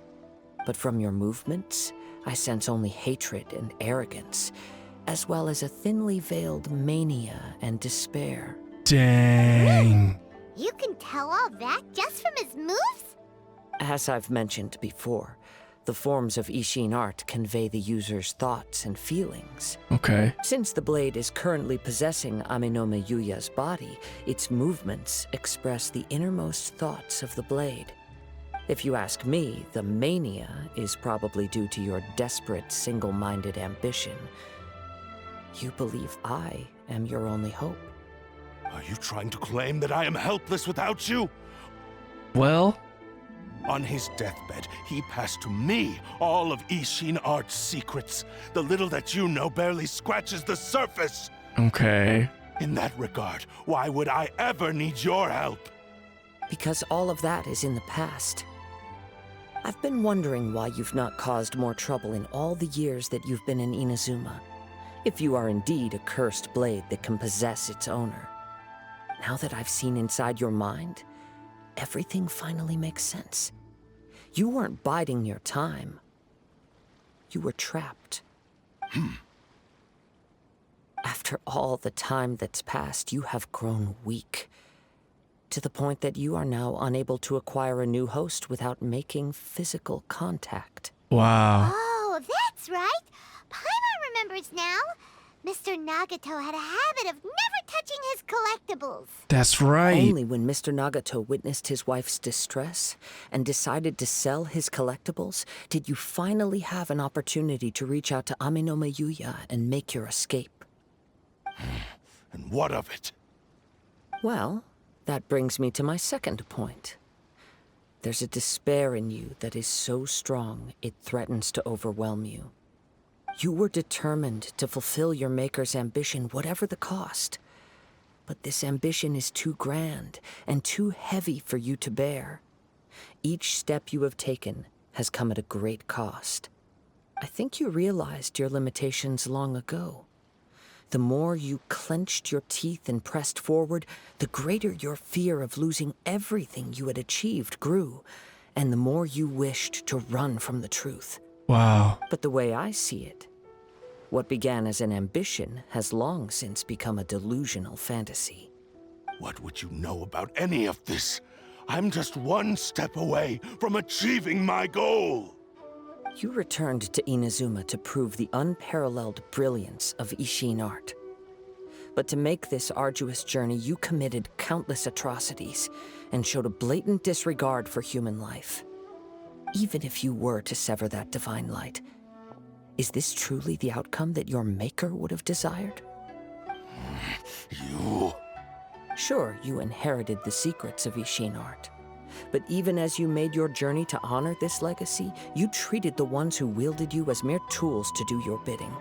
But from your movements, I sense only hatred and arrogance, as well as a thinly veiled mania and despair. Dang. You can tell all that just from his moves? As I've mentioned before, the forms of Ishin art convey the user's thoughts and feelings. Okay. Since the blade is currently possessing Aminome Yuya's body, its movements express the innermost thoughts of the blade. If you ask me, the mania is probably due to your desperate, single-minded ambition. You believe I am your only hope. Are you trying to claim that I am helpless without you? Well, On his deathbed, he passed to me all of Ishin art's secrets. The little that you know barely scratches the surface. okay. In that regard, why would I ever need your help? Because all of that is in the past. I've been wondering why you've not caused more trouble in all the years that you've been in Inazuma. If you are indeed a cursed blade that can possess its owner. Now that I've seen inside your mind, everything finally makes sense. You weren't biding your time. You were trapped. After all the time that's passed, you have grown weak. To the point that you are now unable to acquire a new host without making physical contact. Wow. Oh, that's right. Paimon remembers now. Mr. Nagato had a habit of never touching his collectibles. That's right. Only when Mr. Nagato witnessed his wife's distress and decided to sell his collectibles did you finally have an opportunity to reach out to Aminome Yuya and make your escape. And what of it? Well, that brings me to my second point. There's a despair in you that is so strong it threatens to overwhelm you. You were determined to fulfill your maker's ambition, whatever the cost. But this ambition is too grand and too heavy for you to bear. Each step you have taken has come at a great cost. I think you realized your limitations long ago. The more you clenched your teeth and pressed forward, the greater your fear of losing everything you had achieved grew, and the more you wished to run from the truth. Wow. But the way I see it, what began as an ambition has long since become a delusional fantasy. What would you know about any of this? I'm just one step away from achieving my goal. You returned to Inazuma to prove the unparalleled brilliance of Ishin art. But to make this arduous journey, you committed countless atrocities and showed a blatant disregard for human life. Even if you were to sever that divine light, is this truly the outcome that your maker would have desired? Sure, you inherited the secrets of Ishin art. But even as you made your journey to honor this legacy, you treated the ones who wielded you as mere tools to do your bidding.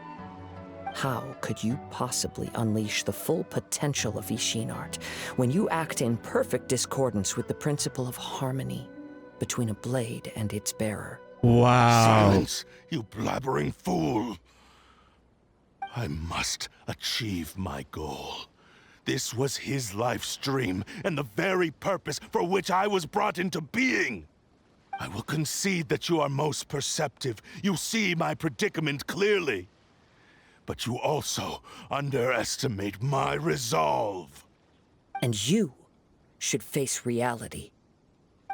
How could you possibly unleash the full potential of Ishin art when you act in perfect discordance with the principle of harmony between a blade and its bearer? Wow. Silence, you blabbering fool! I must achieve my goal. This was his life's dream, and the very purpose for which I was brought into being. I will concede that you are most perceptive. You see my predicament clearly. But you also underestimate my resolve. And you should face reality.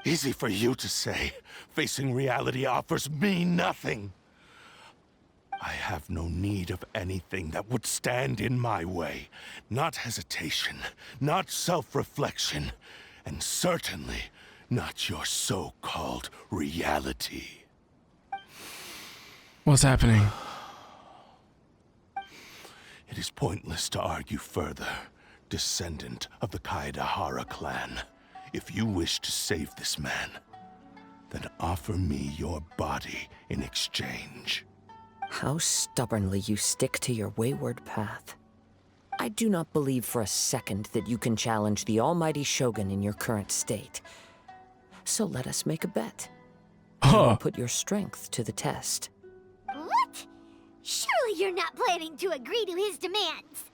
Easy for you to say. Facing reality offers me nothing. I have no need of anything that would stand in my way. Not hesitation, not self-reflection, and certainly not your so-called reality. What's happening? It is pointless to argue further, descendant of the Kaedehara Clan. If you wish to save this man, then offer me your body in exchange. How stubbornly you stick to your wayward path. I do not believe for a second that you can challenge the almighty Shogun in your current state. So let us make a bet. Put your strength to the test. What? Surely you're not planning to agree to his demands.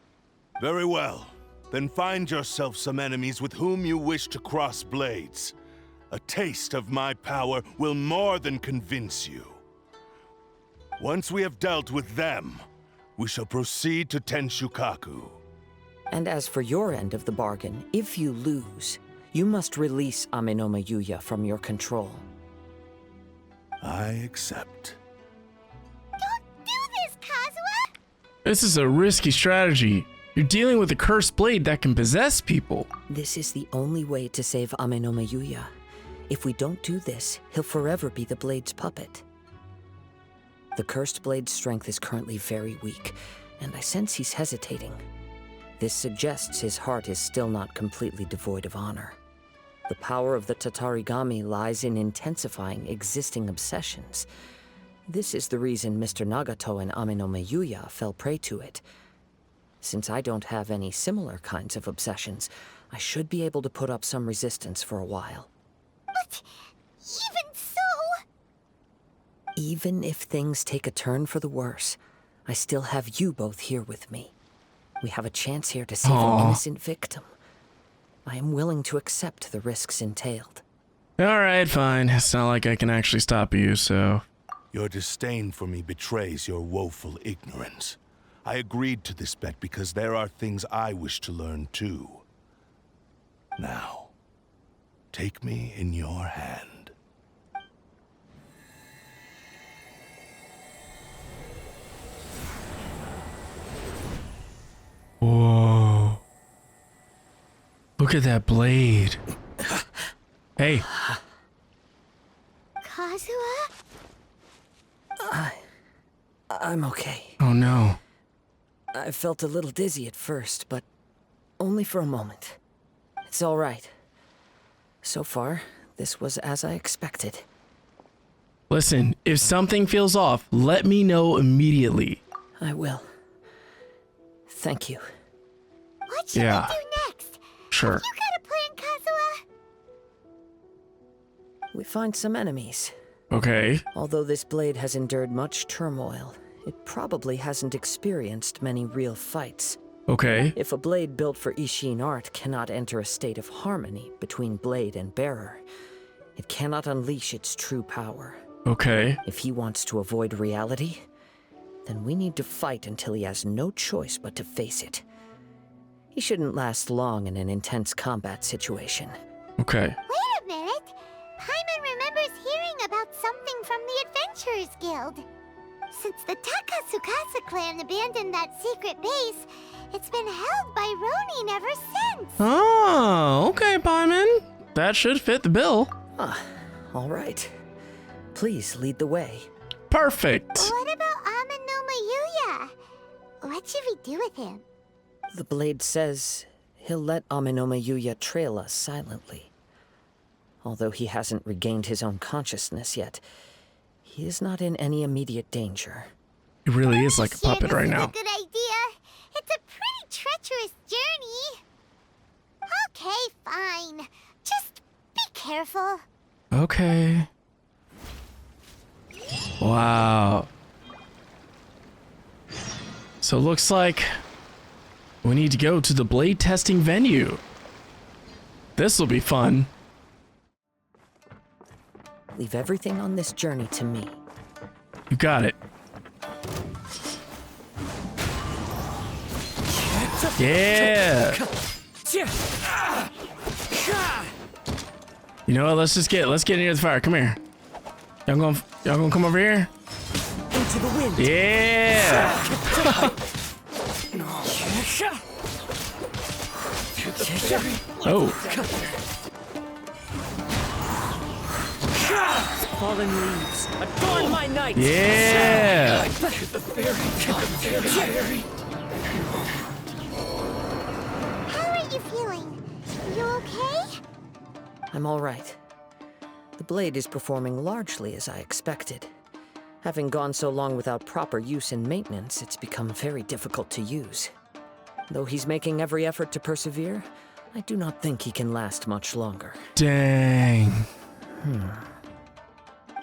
Very well. Then find yourself some enemies with whom you wish to cross blades. A taste of my power will more than convince you. Once we have dealt with them, we shall proceed to Tenshukaku. And as for your end of the bargain, if you lose, you must release Amenoma Yuya from your control. I accept. Don't do this, Kazuha! This is a risky strategy. You're dealing with a cursed blade that can possess people. This is the only way to save Amenoma Yuya. If we don't do this, he'll forever be the blade's puppet. The cursed blade's strength is currently very weak, and I sense he's hesitating. This suggests his heart is still not completely devoid of honor. The power of the Tatarigami lies in intensifying existing obsessions. This is the reason Mr. Nagato and Amenoma Yuya fell prey to it. Since I don't have any similar kinds of obsessions, I should be able to put up some resistance for a while. But even so... Even if things take a turn for the worse, I still have you both here with me. We have a chance here to save an innocent victim. I am willing to accept the risks entailed. Alright, fine. It's not like I can actually stop you, so... Your disdain for me betrays your woeful ignorance. I agreed to this bet because there are things I wish to learn too. Now, take me in your hand. Whoa. Look at that blade. Hey. Kazuha? I'm okay. Oh no. I felt a little dizzy at first, but only for a moment. It's all right. So far, this was as I expected. Listen, if something feels off, let me know immediately. I will. Thank you. What should we do next? Sure. You got a plan, Kazuha? We find some enemies. Okay. Although this blade has endured much turmoil, it probably hasn't experienced many real fights. Okay. If a blade built for Ishin art cannot enter a state of harmony between blade and bearer, it cannot unleash its true power. Okay. If he wants to avoid reality, then we need to fight until he has no choice but to face it. He shouldn't last long in an intense combat situation. Okay. Wait a minute. Paimon remembers hearing about something from the Adventurers Guild. Since the Kaedehara Clan abandoned that secret base, it's been held by Ronin ever since. Oh, okay, Paimon. That should fit the bill. All right. Please lead the way. Perfect. What about Amenoma Yuya? What should we do with him? The blade says he'll let Amenoma Yuya trail us silently. Although he hasn't regained his own consciousness yet, he is not in any immediate danger. He really is like a puppet right now. Good idea. It's a pretty treacherous journey. Okay, fine. Just be careful. Okay. Wow. So it looks like we need to go to the blade testing venue. This will be fun. Leave everything on this journey to me. You got it. Yeah. You know what? Let's get near the fire. Come here. Y'all gonna come over here? Into the wind. Yeah. Oh. Fallen leaves, adorn my night. Yeah. How are you feeling? You okay? I'm all right. The blade is performing largely as I expected. Having gone so long without proper use and maintenance, it's become very difficult to use. Though he's making every effort to persevere, I do not think he can last much longer. Dang.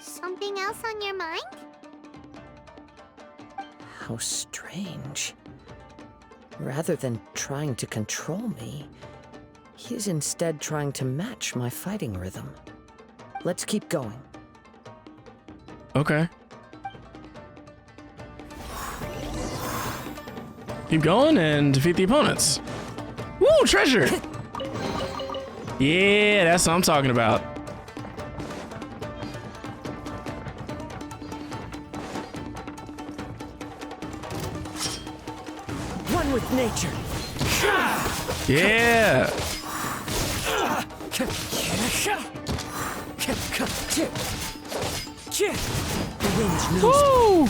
Something else on your mind? How strange. Rather than trying to control me, he is instead trying to match my fighting rhythm. Let's keep going. Okay. Keep going and defeat the opponents. Woo, treasure! Yeah, that's what I'm talking about. One with nature. Yeah. The wind knows. Woo!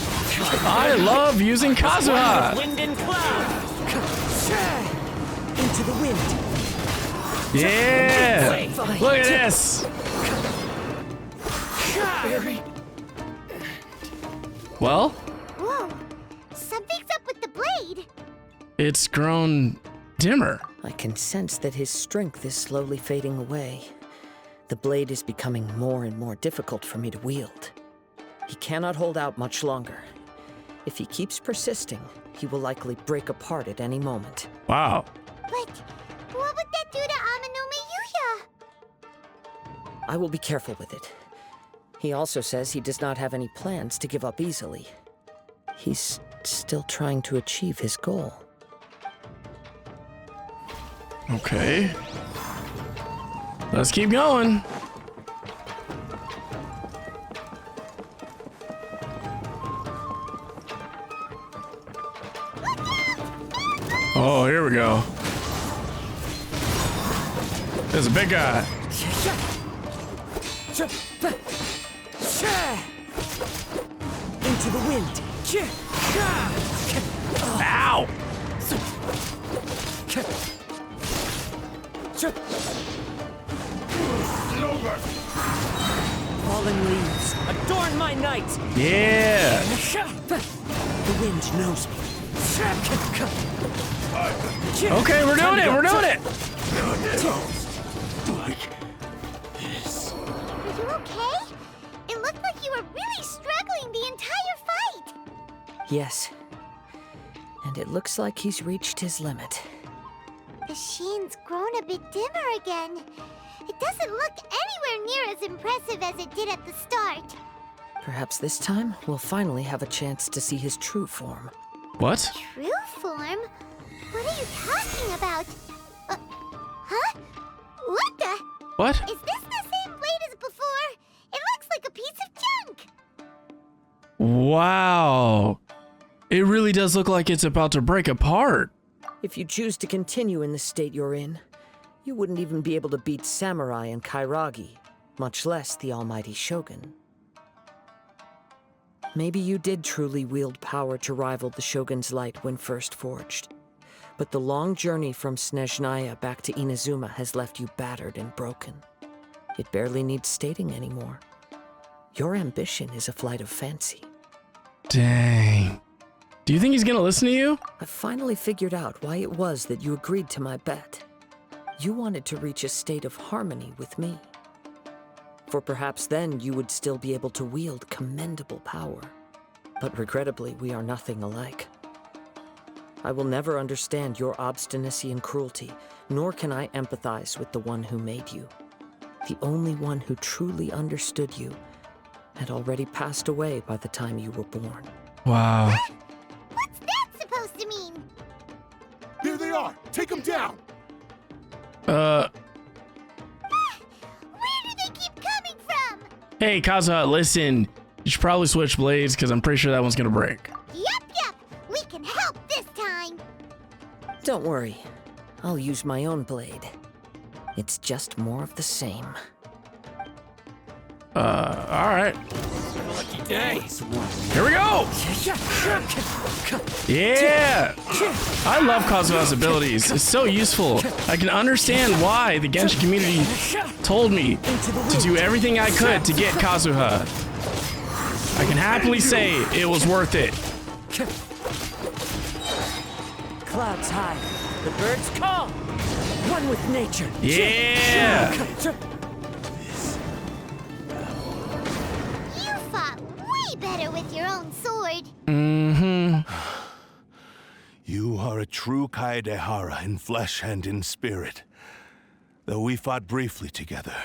I love using Kazuha. Wind and cloud. Into the wind. Yeah. Look at this. Well, Whoa. Something's up with the blade. it's grown dimmer. I can sense that his strength is slowly fading away. The blade is becoming more and more difficult for me to wield. He cannot hold out much longer. If he keeps persisting, he will likely break apart at any moment. Wow. But what would that do to Amenoma Yuya? I will be careful with it. He also says he does not have any plans to give up easily. He's still trying to achieve his goal. Okay. Let's keep going. Oh, here we go. There's a big guy. Into the wind. Ow! Fallen leaves, adorn my night. Yeah. The wind knows me. Okay, we're doing it. We're doing it. Are you okay? It looked like you were really struggling the entire fight. Yes. And it looks like he's reached his limit. The sheen's grown a bit dimmer again. It doesn't look anywhere near as impressive as it did at the start. Perhaps this time we'll finally have a chance to see his true form. What? True form? What are you talking about? Huh? What the? What? Is this the same blade as before? It looks like a piece of junk. Wow. It really does look like it's about to break apart. If you choose to continue in the state you're in, you wouldn't even be able to beat Samurai and Kairagi, much less the almighty Shogun. Maybe you did truly wield power to rival the Shogun's light when first forged. But the long journey from Snezhnaya back to Inazuma has left you battered and broken. It barely needs stating anymore. Your ambition is a flight of fancy. Dang. Do you think he's gonna listen to you? I finally figured out why it was that you agreed to my bet. You wanted to reach a state of harmony with me. For perhaps then you would still be able to wield commendable power. But regrettably, we are nothing alike. I will never understand your obstinacy and cruelty, nor can I empathize with the one who made you. The only one who truly understood you had already passed away by the time you were born. Wow. What's that supposed to mean? Here they are! Take them down! Where do they keep coming from? Hey, Kazuha, listen. You should probably switch blades, because I'm pretty sure that one's gonna break. Yup. We can help this time. Don't worry. I'll use my own blade. It's just more of the same. Alright. Lucky day. Here we go! Yeah! I love Kazuha's abilities. It's so useful. I can understand why the Genshin community told me to do everything I could to get Kazuha. I can happily say it was worth it. Clouds high, the birds call. One with nature. Yeah! You fought way better with your own sword. You are a true Kaedehara in flesh and in spirit. Though we fought briefly together,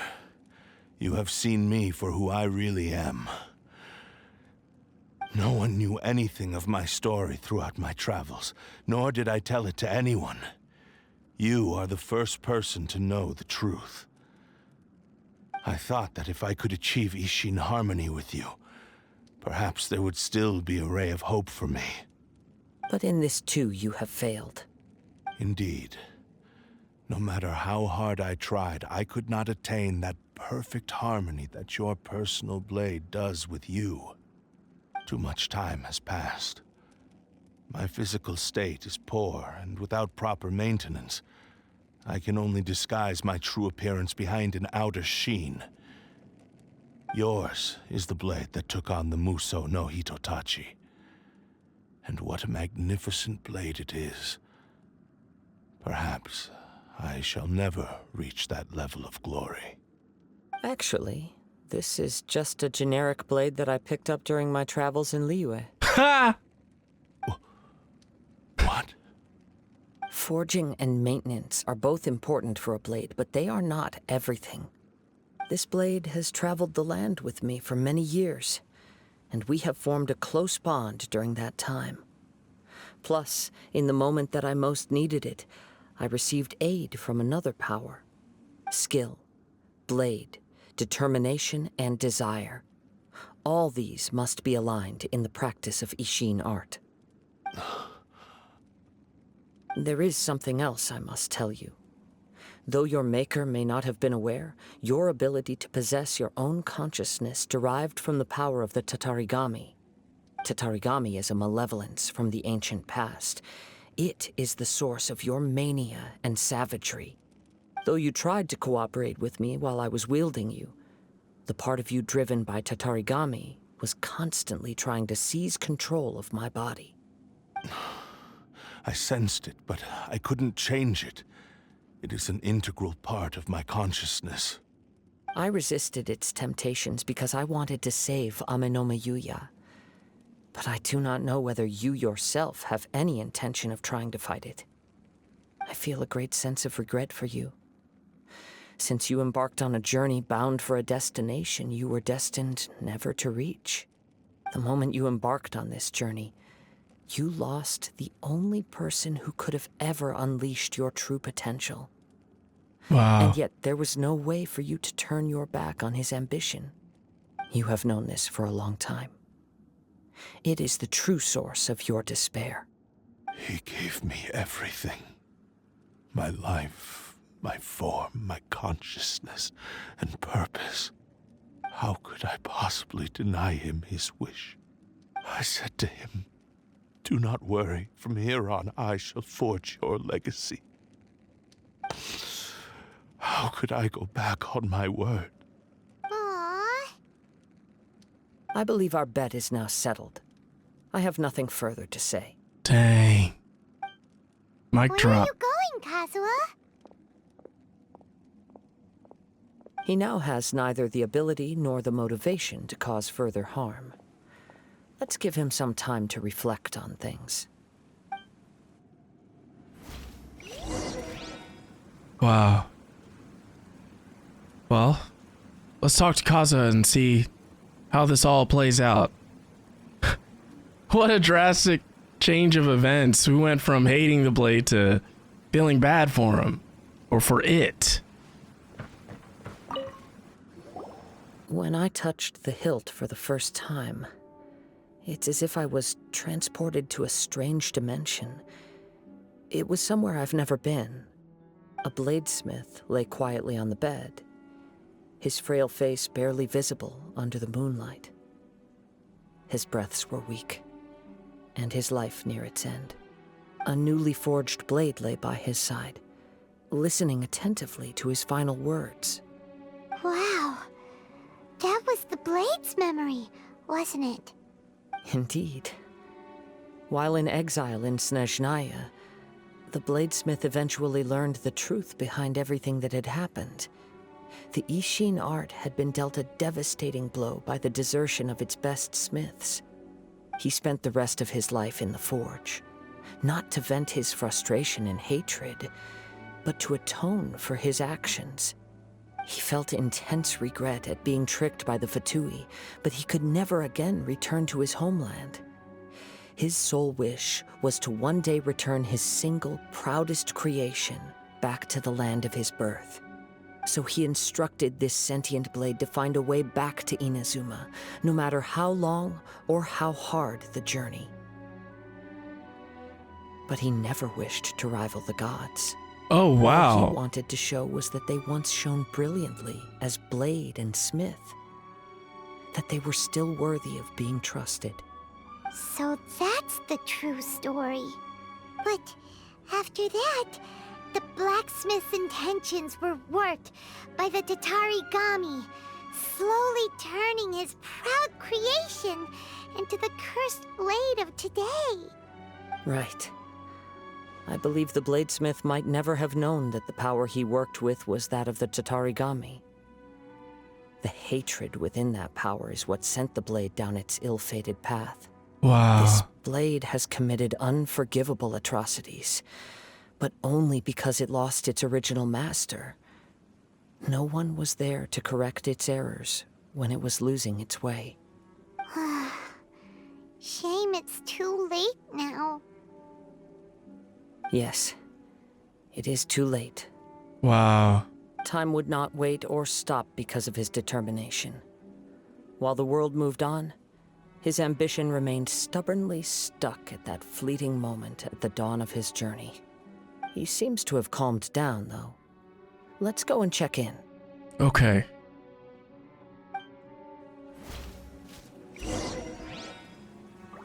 you have seen me for who I really am. No one knew anything of my story throughout my travels, nor did I tell it to anyone. You are the first person to know the truth. I thought that if I could achieve Ishin harmony with you, perhaps there would still be a ray of hope for me. But in this too, you have failed. Indeed. No matter how hard I tried, I could not attain that perfect harmony that your personal blade does with you. Too much time has passed. My physical state is poor, and without proper maintenance, I can only disguise my true appearance behind an outer sheen. Yours is the blade that took on the Muso no Hitotachi. And what a magnificent blade it is. Perhaps I shall never reach that level of glory. Actually, this is just a generic blade that I picked up during my travels in Liyue. Ha! What? Forging and maintenance are both important for a blade, but they are not everything. This blade has traveled the land with me for many years, and we have formed a close bond during that time. Plus, in the moment that I most needed it, I received aid from another power. Skill, blade, determination, and desire. All these must be aligned in the practice of Ishin art. There is something else I must tell you. Though your maker may not have been aware, your ability to possess your own consciousness derived from the power of the Tatarigami. Tatarigami is a malevolence from the ancient past. It is the source of your mania and savagery. Though you tried to cooperate with me while I was wielding you, the part of you driven by Tatarigami was constantly trying to seize control of my body. I sensed it, but I couldn't change it. It is an integral part of my consciousness. I resisted its temptations because I wanted to save Amenoma Yuya. But I do not know whether you yourself have any intention of trying to fight it. I feel a great sense of regret for you. Since you embarked on a journey bound for a destination you were destined never to reach. The moment you embarked on this journey, you lost the only person who could have ever unleashed your true potential. Wow. And yet there was no way for you to turn your back on his ambition. You have known this for a long time. It is the true source of your despair. He gave me everything. My life, my form, my consciousness, and purpose. How could I possibly deny him his wish? I said to him, Do not worry. From here on, I shall forge your legacy. How could I go back on my word? Aww. I believe our bet is now settled. I have nothing further to say. Dang. Mic Where drop. are you going, Kazuha? He now has neither the ability nor the motivation to cause further harm. Let's give him some time to reflect on things. Wow. Well, let's talk to Kazuha and see how this all plays out. What a drastic change of events. We went from hating the blade to feeling bad for him. Or for it. When I touched the hilt for the first time, it's as if I was transported to a strange dimension. It was somewhere I've never been. A bladesmith lay quietly on the bed, his frail face barely visible under the moonlight. His breaths were weak, and his life near its end. A newly forged blade lay by his side, listening attentively to his final words. Wow. That was the Blade's memory, wasn't it? Indeed. While in exile in Snezhnaya, the bladesmith eventually learned the truth behind everything that had happened. The Ishin art had been dealt a devastating blow by the desertion of its best smiths. He spent the rest of his life in the forge, not to vent his frustration and hatred, but to atone for his actions. He felt intense regret at being tricked by the Fatui, but he could never again return to his homeland. His sole wish was to one day return his single, proudest creation back to the land of his birth. So he instructed this sentient blade to find a way back to Inazuma, no matter how long or how hard the journey. But he never wished to rival the gods. Oh, wow. All he wanted to show was that they once shone brilliantly as blade and smith, that they were still worthy of being trusted. So that's the true story. But after that, the blacksmith's intentions were worked by the Tatarigami, slowly turning his proud creation into the cursed blade of today. Right. I believe the bladesmith might never have known that the power he worked with was that of the Tatarigami. The hatred within that power is what sent the blade down its ill-fated path. Wow. This blade has committed unforgivable atrocities, but only because it lost its original master. No one was there to correct its errors when it was losing its way. Shame it's too late now. Yes, it is too late. Wow. Time would not wait or stop because of his determination. While the world moved on, his ambition remained stubbornly stuck at that fleeting moment at the dawn of his journey. He seems to have calmed down, though. Let's go and check in. Okay.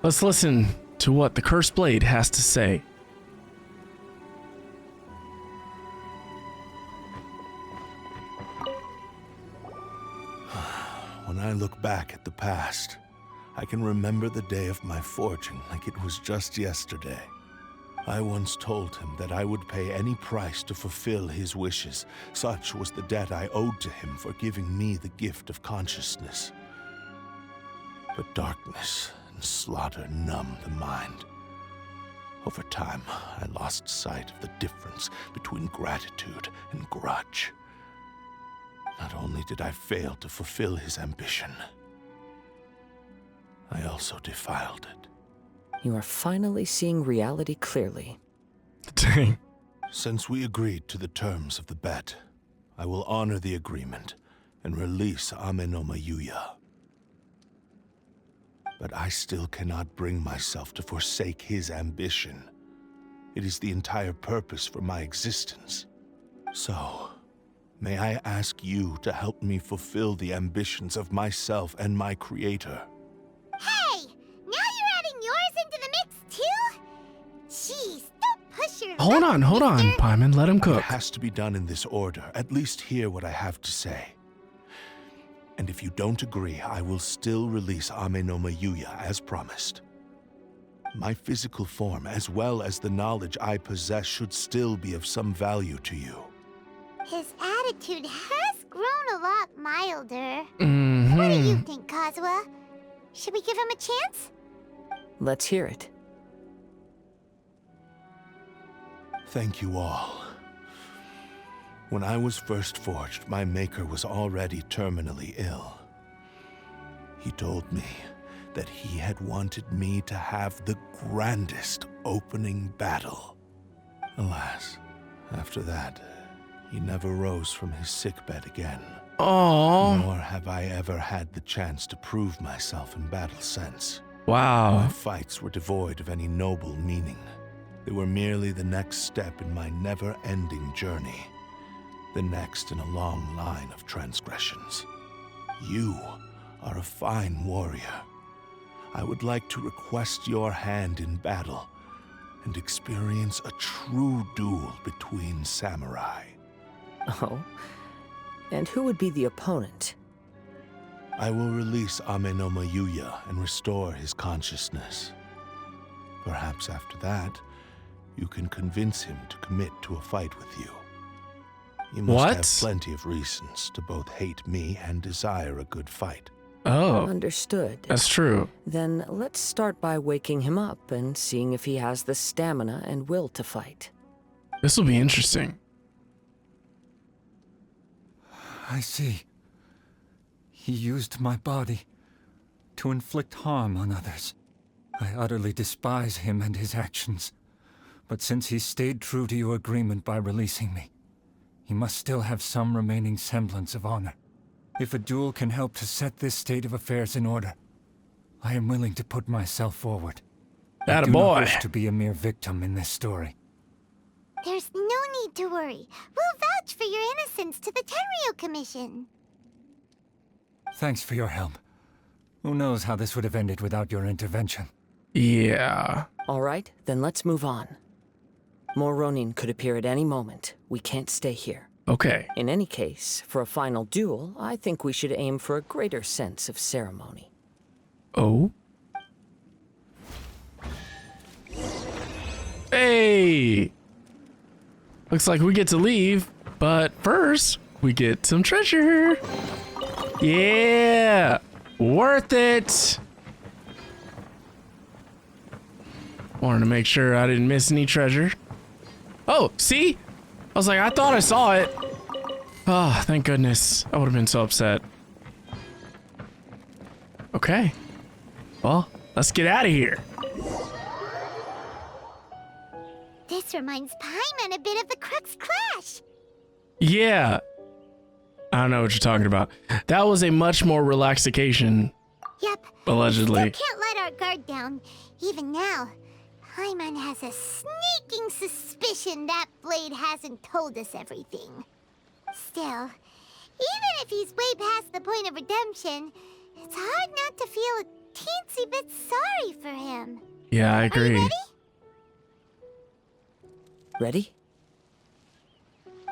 Let's listen to what the Cursed Blade has to say. When I look back at the past, I can remember the day of my forging like it was just yesterday. I once told him that I would pay any price to fulfill his wishes. Such was the debt I owed to him for giving me the gift of consciousness. But darkness and slaughter numbed the mind. Over time, I lost sight of the difference between gratitude and grudge. Not only did I fail to fulfill his ambition, I also defiled it. You are finally seeing reality clearly. Dang. Since we agreed to the terms of the bet, I will honor the agreement and release Amenoma Yuya. But I still cannot bring myself to forsake his ambition. It is the entire purpose for my existence. So, may I ask you to help me fulfill the ambitions of myself and my creator? Hey! Now you're adding yours into the mix too? Hold on, Paimon. Let him It cook. has to be done in this order. At least hear what I have to say. And if you don't agree, I will still release Ame no Mayuya as promised. My physical form, as well as the knowledge I possess, should still be of some value to you. His attitude has grown a lot milder. Mm-hmm. What do you think, Kazuha? Should we give him a chance? Let's hear it. Thank you all. When I was first forged, my maker was already terminally ill. He told me that he had wanted me to have the grandest opening battle. Alas, after that, he never rose from his sickbed again. Aww. Nor have I ever had the chance to prove myself in battle since. Wow. My fights were devoid of any noble meaning. They were merely the next step in my never-ending journey. The next in a long line of transgressions. You are a fine warrior. I would like to request your hand in battle and experience a true duel between samurai. Oh? And who would be the opponent? I will release Ame no Mayuya and restore his consciousness. Perhaps after that, you can convince him to commit to a fight with you. You must have plenty of reasons to both hate me and desire a good fight. Oh. Understood. That's true. Then let's start by waking him up and seeing if he has the stamina and will to fight. This will be interesting. I see. He used my body to inflict harm on others. I utterly despise him and his actions. But since he stayed true to your agreement by releasing me, he must still have some remaining semblance of honor. If a duel can help to set this state of affairs in order, I am willing to put myself forward. I do not wish to be a mere victim in this story. There's no need to worry. We'll vouch for your innocence to the Tenryo Commission. Thanks for your help. Who knows how this would have ended without your intervention? Yeah. All right, then let's move on. More Ronin could appear at any moment. We can't stay here. Okay. In any case, for a final duel, I think we should aim for a greater sense of ceremony. Oh? Hey! Looks like we get to leave, but first, we get some treasure. Yeah! Worth it! Wanted to make sure I didn't miss any treasure. Oh, see? I was like, I thought I saw it. Oh, thank goodness. I would have been so upset. Okay. Well, let's get out of here. This reminds Paimon a bit of the Crux Clash. Yeah. I don't know what you're talking about. That was a much more relaxed occasion. Yep. Allegedly. We still can't let our guard down. Even now, Paimon has a sneaking suspicion that Blade hasn't told us everything. Still, even if he's way past the point of redemption, it's hard not to feel a teensy bit sorry for him. Yeah, I agree. Are you ready? Ready?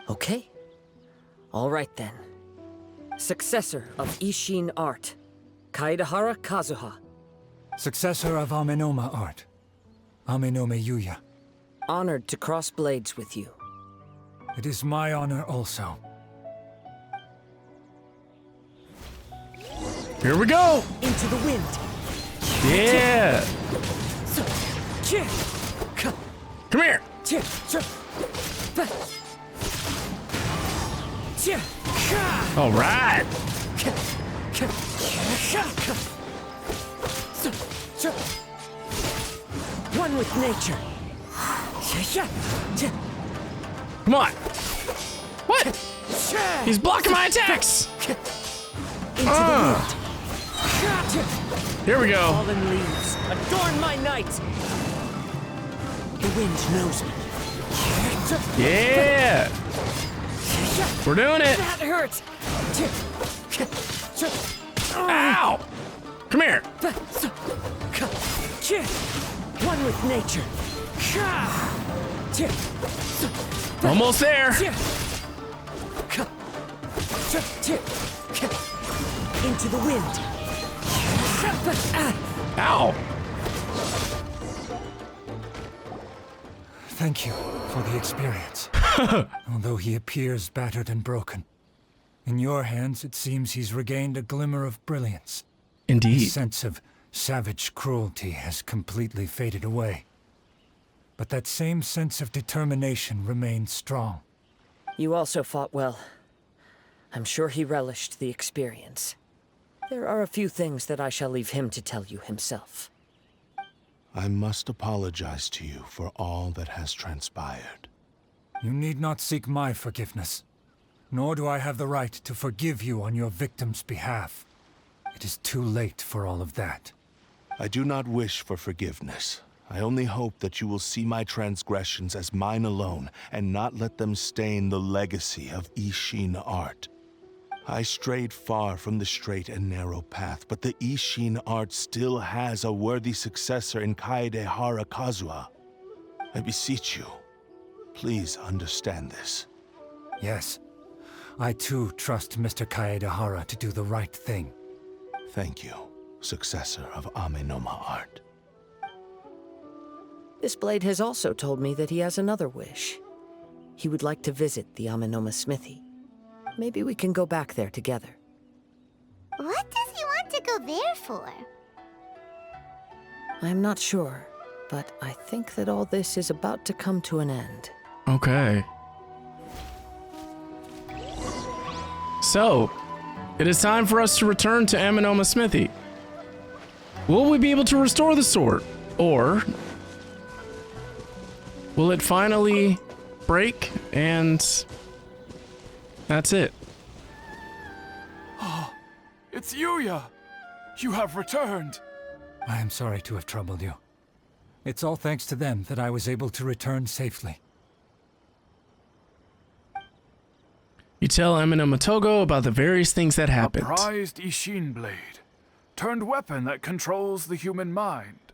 Okay. All right then. Successor of Ishin art, Kaedehara Kazuha. Successor of Amenoma art, Ame no Mayuya. Honored to cross blades with you. It is my honor also. Here we go! Into the wind. Yeah! Come here! All right! One with nature. Come on! What? He's blocking my attacks! Here we go. Fallen leaves, adorn my night. The wind knows me. Yeah! We're doing it! That hurts. Ow! Come here! One with nature. Almost there. Into the wind. Ow. Thank you for the experience. Although he appears battered and broken. In your hands, it seems he's regained a glimmer of brilliance. Indeed. His sense of savage cruelty has completely faded away. But that same sense of determination remains strong. You also fought well. I'm sure he relished the experience. There are a few things that I shall leave him to tell you himself. I must apologize to you for all that has transpired. You need not seek my forgiveness. Nor do I have the right to forgive you on your victim's behalf. It is too late for all of that. I do not wish for forgiveness. I only hope that you will see my transgressions as mine alone, and not let them stain the legacy of Ishin art. I strayed far from the straight and narrow path, but the Ishin art still has a worthy successor in Kaedehara Kazuha. I beseech you, please understand this. Yes, I too trust Mr. Kaedehara to do the right thing. Thank you, successor of Amenoma art. This blade has also told me that he has another wish. He would like to visit the Amenoma smithy. Maybe we can go back there together. What does he want to go there for? I'm not sure, but I think that all this is about to come to an end. Okay. So, it is time for us to return to Amenoma Smithy. Will we be able to restore the sword? Or will it finally break and that's it? It's Yuya! You have returned! I am sorry to have troubled you. It's all thanks to them that I was able to return safely. You tell Amenoma Togo about the various things that A happened. prized Ishin blade, turned weapon that controls the human mind.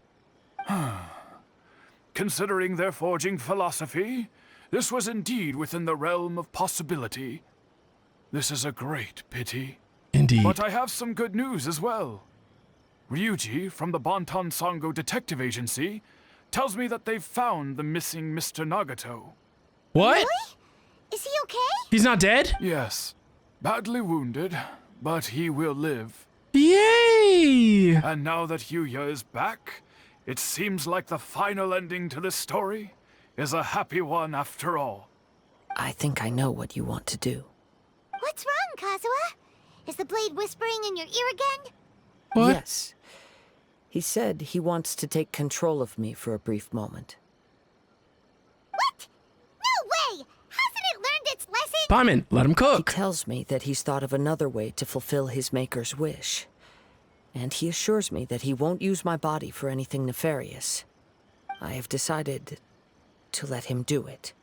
Considering their forging philosophy, this was indeed within the realm of possibility. This is a great pity. Indeed. But I have some good news as well. Ryuji from the Bonton Sango Detective Agency tells me that they've found the missing Mr. Nagato. What? Really? Is he okay? He's not dead? Yes, badly wounded, but he will live. Yay! And now that Yuya is back, it seems like the final ending to this story is a happy one after all. I think I know what you want to do. What's wrong, Kazuha? Is the blade whispering in your ear again? What? Yes. He said he wants to take control of me for a brief moment. What? No way! Hasn't it learned its lesson? Paimon, let him He cook. tells me that he's thought of another way to fulfill his maker's wish. And he assures me that he won't use my body for anything nefarious. I have decided to let him do it.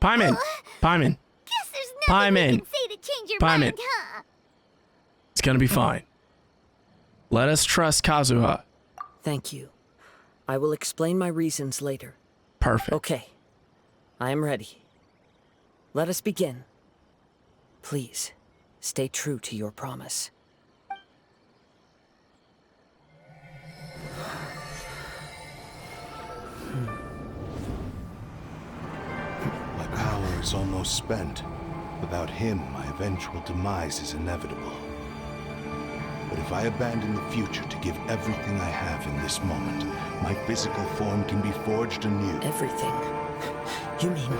Paimon. Paimon. Guess there's nothing Paimon. you can say to change your Paimon. mind, huh? It's gonna be fine. Let us trust Kazuha. Thank you. I will explain my reasons later. Perfect. Okay. I am ready. Let us begin. Please, stay true to your promise. My power is almost spent. Without him, my eventual demise is inevitable. But if I abandon the future to give everything I have in this moment, my physical form can be forged anew. Everything? You mean...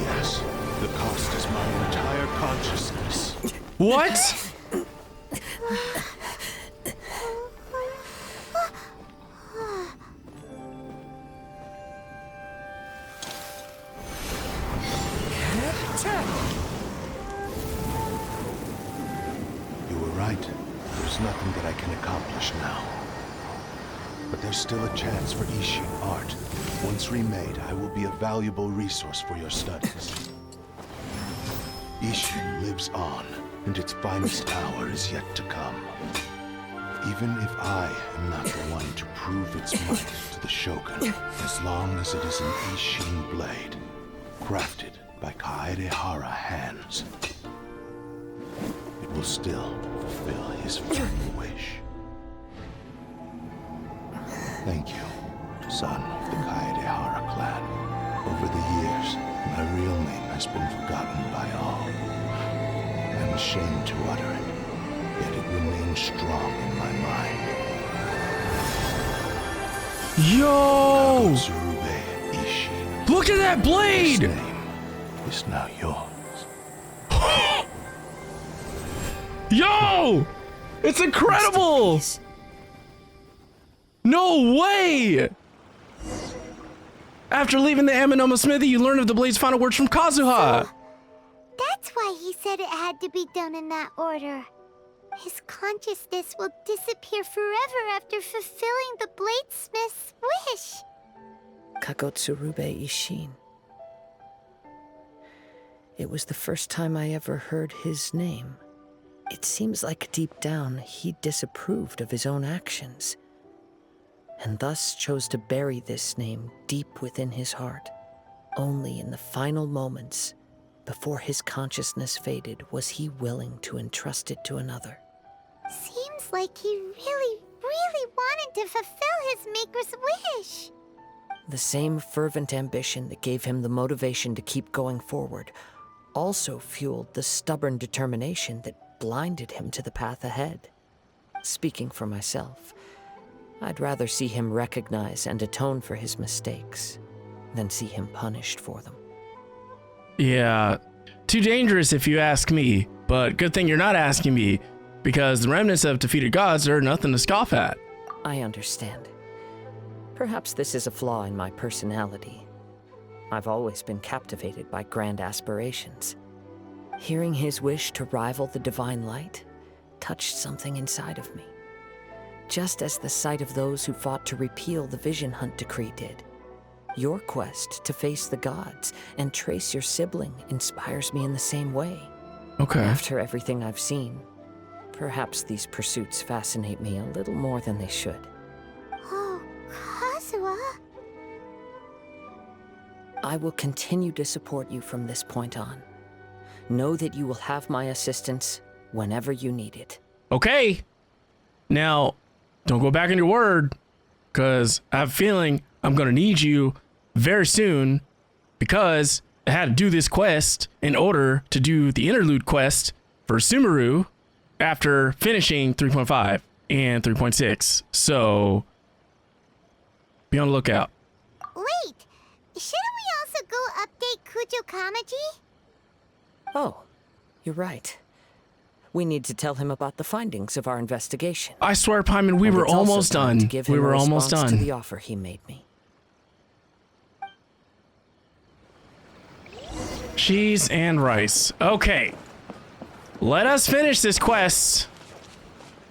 Yes, the cost is my entire consciousness. What? You were right. There's nothing that I can accomplish now. But there's still a chance for Ishin art. Once remade, I will be a valuable resource for your studies. Ishin lives on, and its finest hour is yet to come. Even if I am not the one to prove its might to the Shogun, as long as it is an Ishin blade, crafted by Kaedehara hands, it will still fulfill his final wish. Thank you, son of the Kaedehara Clan. Over the years, my real name has been forgotten by all. I'm ashamed to utter it, yet it remains strong in my mind. Yo! Tsurube Ishin. Look at that blade! His name is now yours. Yo! It's incredible! No way! After leaving the Amanoma Smithy, you learn of the blade's final words from Kazuha. That's why he said it had to be done in that order. His consciousness will disappear forever after fulfilling the bladesmith's wish. Kagotsurube Ishin. It was the first time I ever heard his name. It seems like deep down he disapproved of his own actions, and thus chose to bury this name deep within his heart. Only in the final moments, before his consciousness faded, was he willing to entrust it to another. Seems like he really wanted to fulfill his maker's wish. The same fervent ambition that gave him the motivation to keep going forward also fueled the stubborn determination that blinded him to the path ahead. Speaking for myself, I'd rather see him recognize and atone for his mistakes than see him punished for them. Yeah, too dangerous if you ask me, but good thing you're not asking me, because the remnants of defeated gods are nothing to scoff at. I understand. Perhaps this is a flaw in my personality. I've always been captivated by grand aspirations. Hearing his wish to rival the divine light touched something inside of me, just as the sight of those who fought to repeal the Vision Hunt decree did. Your quest to face the gods and trace your sibling inspires me in the same way. Okay. After everything I've seen, perhaps these pursuits fascinate me a little more than they should. Oh, Kazuha. I will continue to support you from this point on. Know that you will have my assistance whenever you need it. Okay. Now, don't go back on your word, because I have a feeling I'm going to need you very soon, because I had to do this quest in order to do the interlude quest for Sumeru after finishing 3.5 and 3.6. So, be on the lookout. Wait, shouldn't we also go update Kujou Kamaji? Oh, you're right. We need to tell him about the findings of our investigation. I swear, Paimon, we were It's also almost time done. to give him We were a almost response done. to the offer he made me. Cheese and rice. Okay. Let us finish this quest.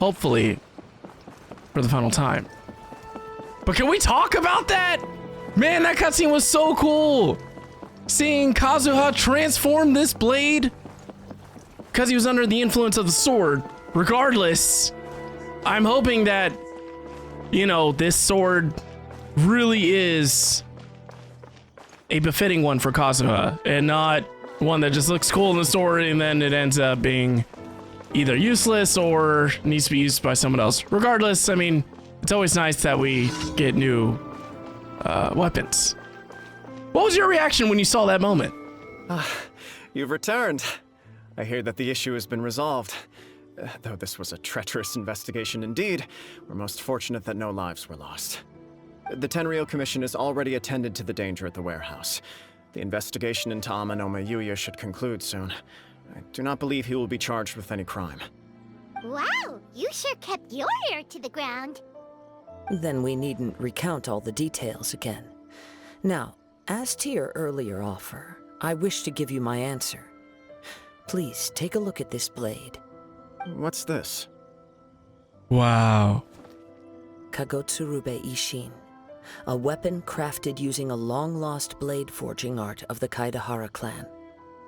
Hopefully, for the final time. But can we talk about that? Man, that cutscene was so cool. Seeing Kazuha transform this blade because he was under the influence of the sword. Regardless, I'm hoping that, you know, this sword really is a befitting one for Kazuha and not one that just looks cool in the story and then it ends up being either useless or needs to be used by someone else. Regardless, I mean, it's always nice that we get new weapons. What was your reaction when you saw that moment? You've returned. I hear that the issue has been resolved. Though this was a treacherous investigation indeed, we're most fortunate that no lives were lost. The Tenryo Commission has already attended to the danger at the warehouse. The investigation into Amanoma Yuya should conclude soon. I do not believe he will be charged with any crime. Wow, you sure kept your ear to the ground. Then we needn't recount all the details again. Now, as to your earlier offer, I wish to give you my answer. Please take a look at this blade. What's this? Wow. Kagotsurube Ishin, a weapon crafted using a long-lost blade forging art of the Kaedehara Clan.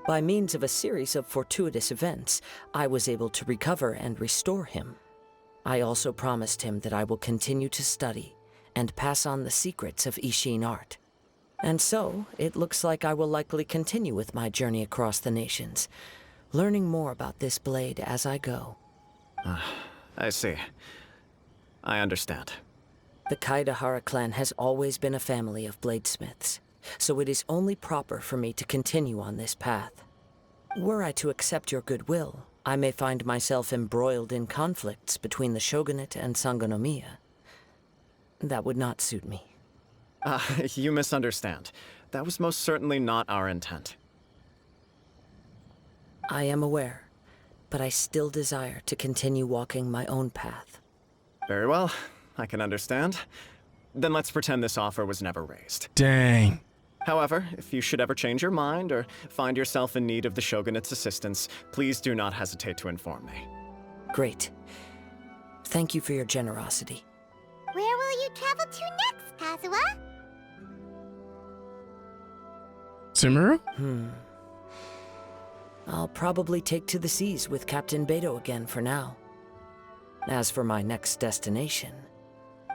By means of a series of fortuitous events, I was able to recover and restore him. I also promised him that I will continue to study and pass on the secrets of Ishin art. And so, it looks like I will likely continue with my journey across the nations, learning more about this blade as I go. I see. I understand. The Kaedehara Clan has always been a family of bladesmiths, so it is only proper for me to continue on this path. Were I to accept your goodwill, I may find myself embroiled in conflicts between the shogunate and Sangonomiya. That would not suit me. You misunderstand. That was most certainly not our intent. I am aware, but I still desire to continue walking my own path. Very well. I can understand. Then let's pretend this offer was never raised. Dang. However, if you should ever change your mind or find yourself in need of the Shogunate's assistance, please do not hesitate to inform me. Great. Thank you for your generosity. Where will you travel to next, Kazuha? Sumeru? I'll probably take to the seas with Captain Beto again for now. As for my next destination,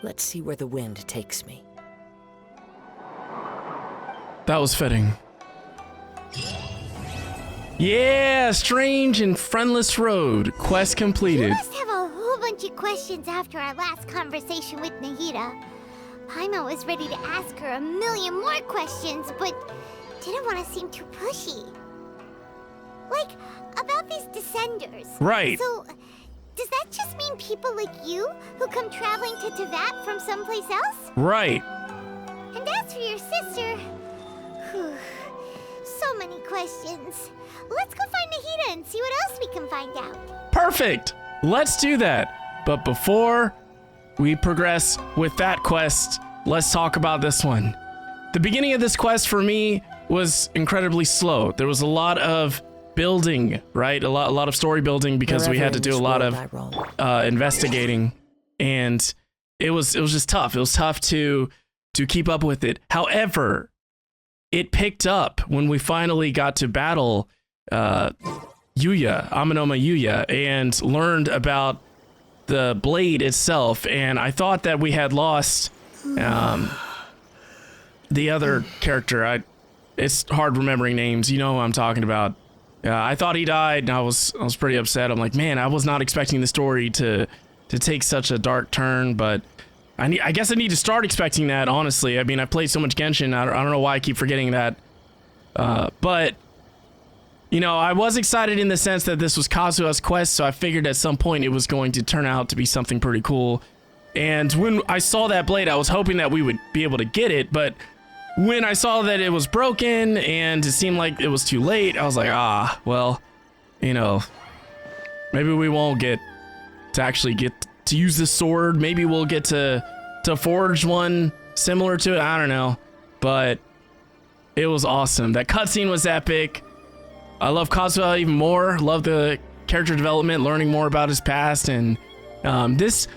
let's see where the wind takes me. That was fitting. Yeah, strange and friendless road. Quest You completed. must have a whole bunch of questions after our last conversation with Nahida. Paimon was ready to ask her a million more questions, but didn't want to seem too pushy. Like, about these descenders. Right. So, does that just mean people like you who come traveling to Teyvat from someplace else? Right. And as for your sister... Whew, so many questions. Let's go find Nahida and see what else we can find out. Perfect. Let's do that. But before we progress with that quest, let's talk about this one. The beginning of this quest for me was incredibly slow. There was a lot of building, right? A lot of story building because we had to do a lot of investigating, and it was just tough. It was tough to keep up with it. However, it picked up when we finally got to battle Yuya, Amanoma Yuya, and learned about the blade itself. And I thought that we had lost the other character. It's hard remembering names. You know who I'm talking about. I thought he died, and I was pretty upset. I'm like, man, I was not expecting the story to take such a dark turn, but I guess I need to start expecting that, honestly. I mean, I played so much Genshin, I don't know why I keep forgetting that. But, you know, I was excited in the sense that this was Kazuha's quest, so I figured at some point it was going to turn out to be something pretty cool. And when I saw that blade, I was hoping that we would be able to get it, but when I saw that it was broken and it seemed like it was too late, I was like, well, you know, maybe we won't get to actually get to use this sword. Maybe we'll get to forge one similar to it. I don't know, but it was awesome. That cutscene was epic. I love Kazuha even more. Love the character development, learning more about his past, and this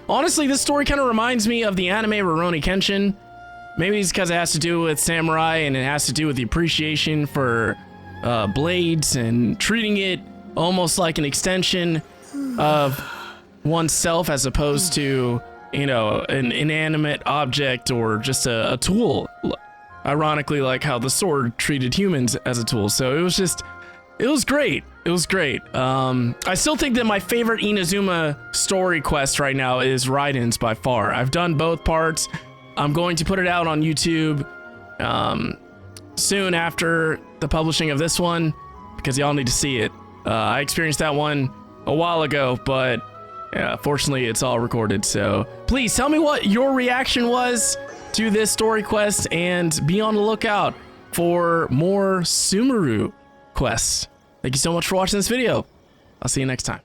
story kind of reminds me of the anime Rurouni Kenshin. Maybe it's because it has to do with samurai and it has to do with the appreciation for blades and treating it almost like an extension of oneself as opposed to, you know, an inanimate object or just a tool. Ironically, like how the sword treated humans as a tool. So it was great. It was great. I still think that my favorite Inazuma story quest right now is Raiden's by far. I've done both parts. I'm going to put it out on YouTube soon after the publishing of this one because y'all need to see it. I experienced that one a while ago, but fortunately it's all recorded. So please tell me what your reaction was to this story quest and be on the lookout for more Sumeru quests. Thank you so much for watching this video. I'll see you next time.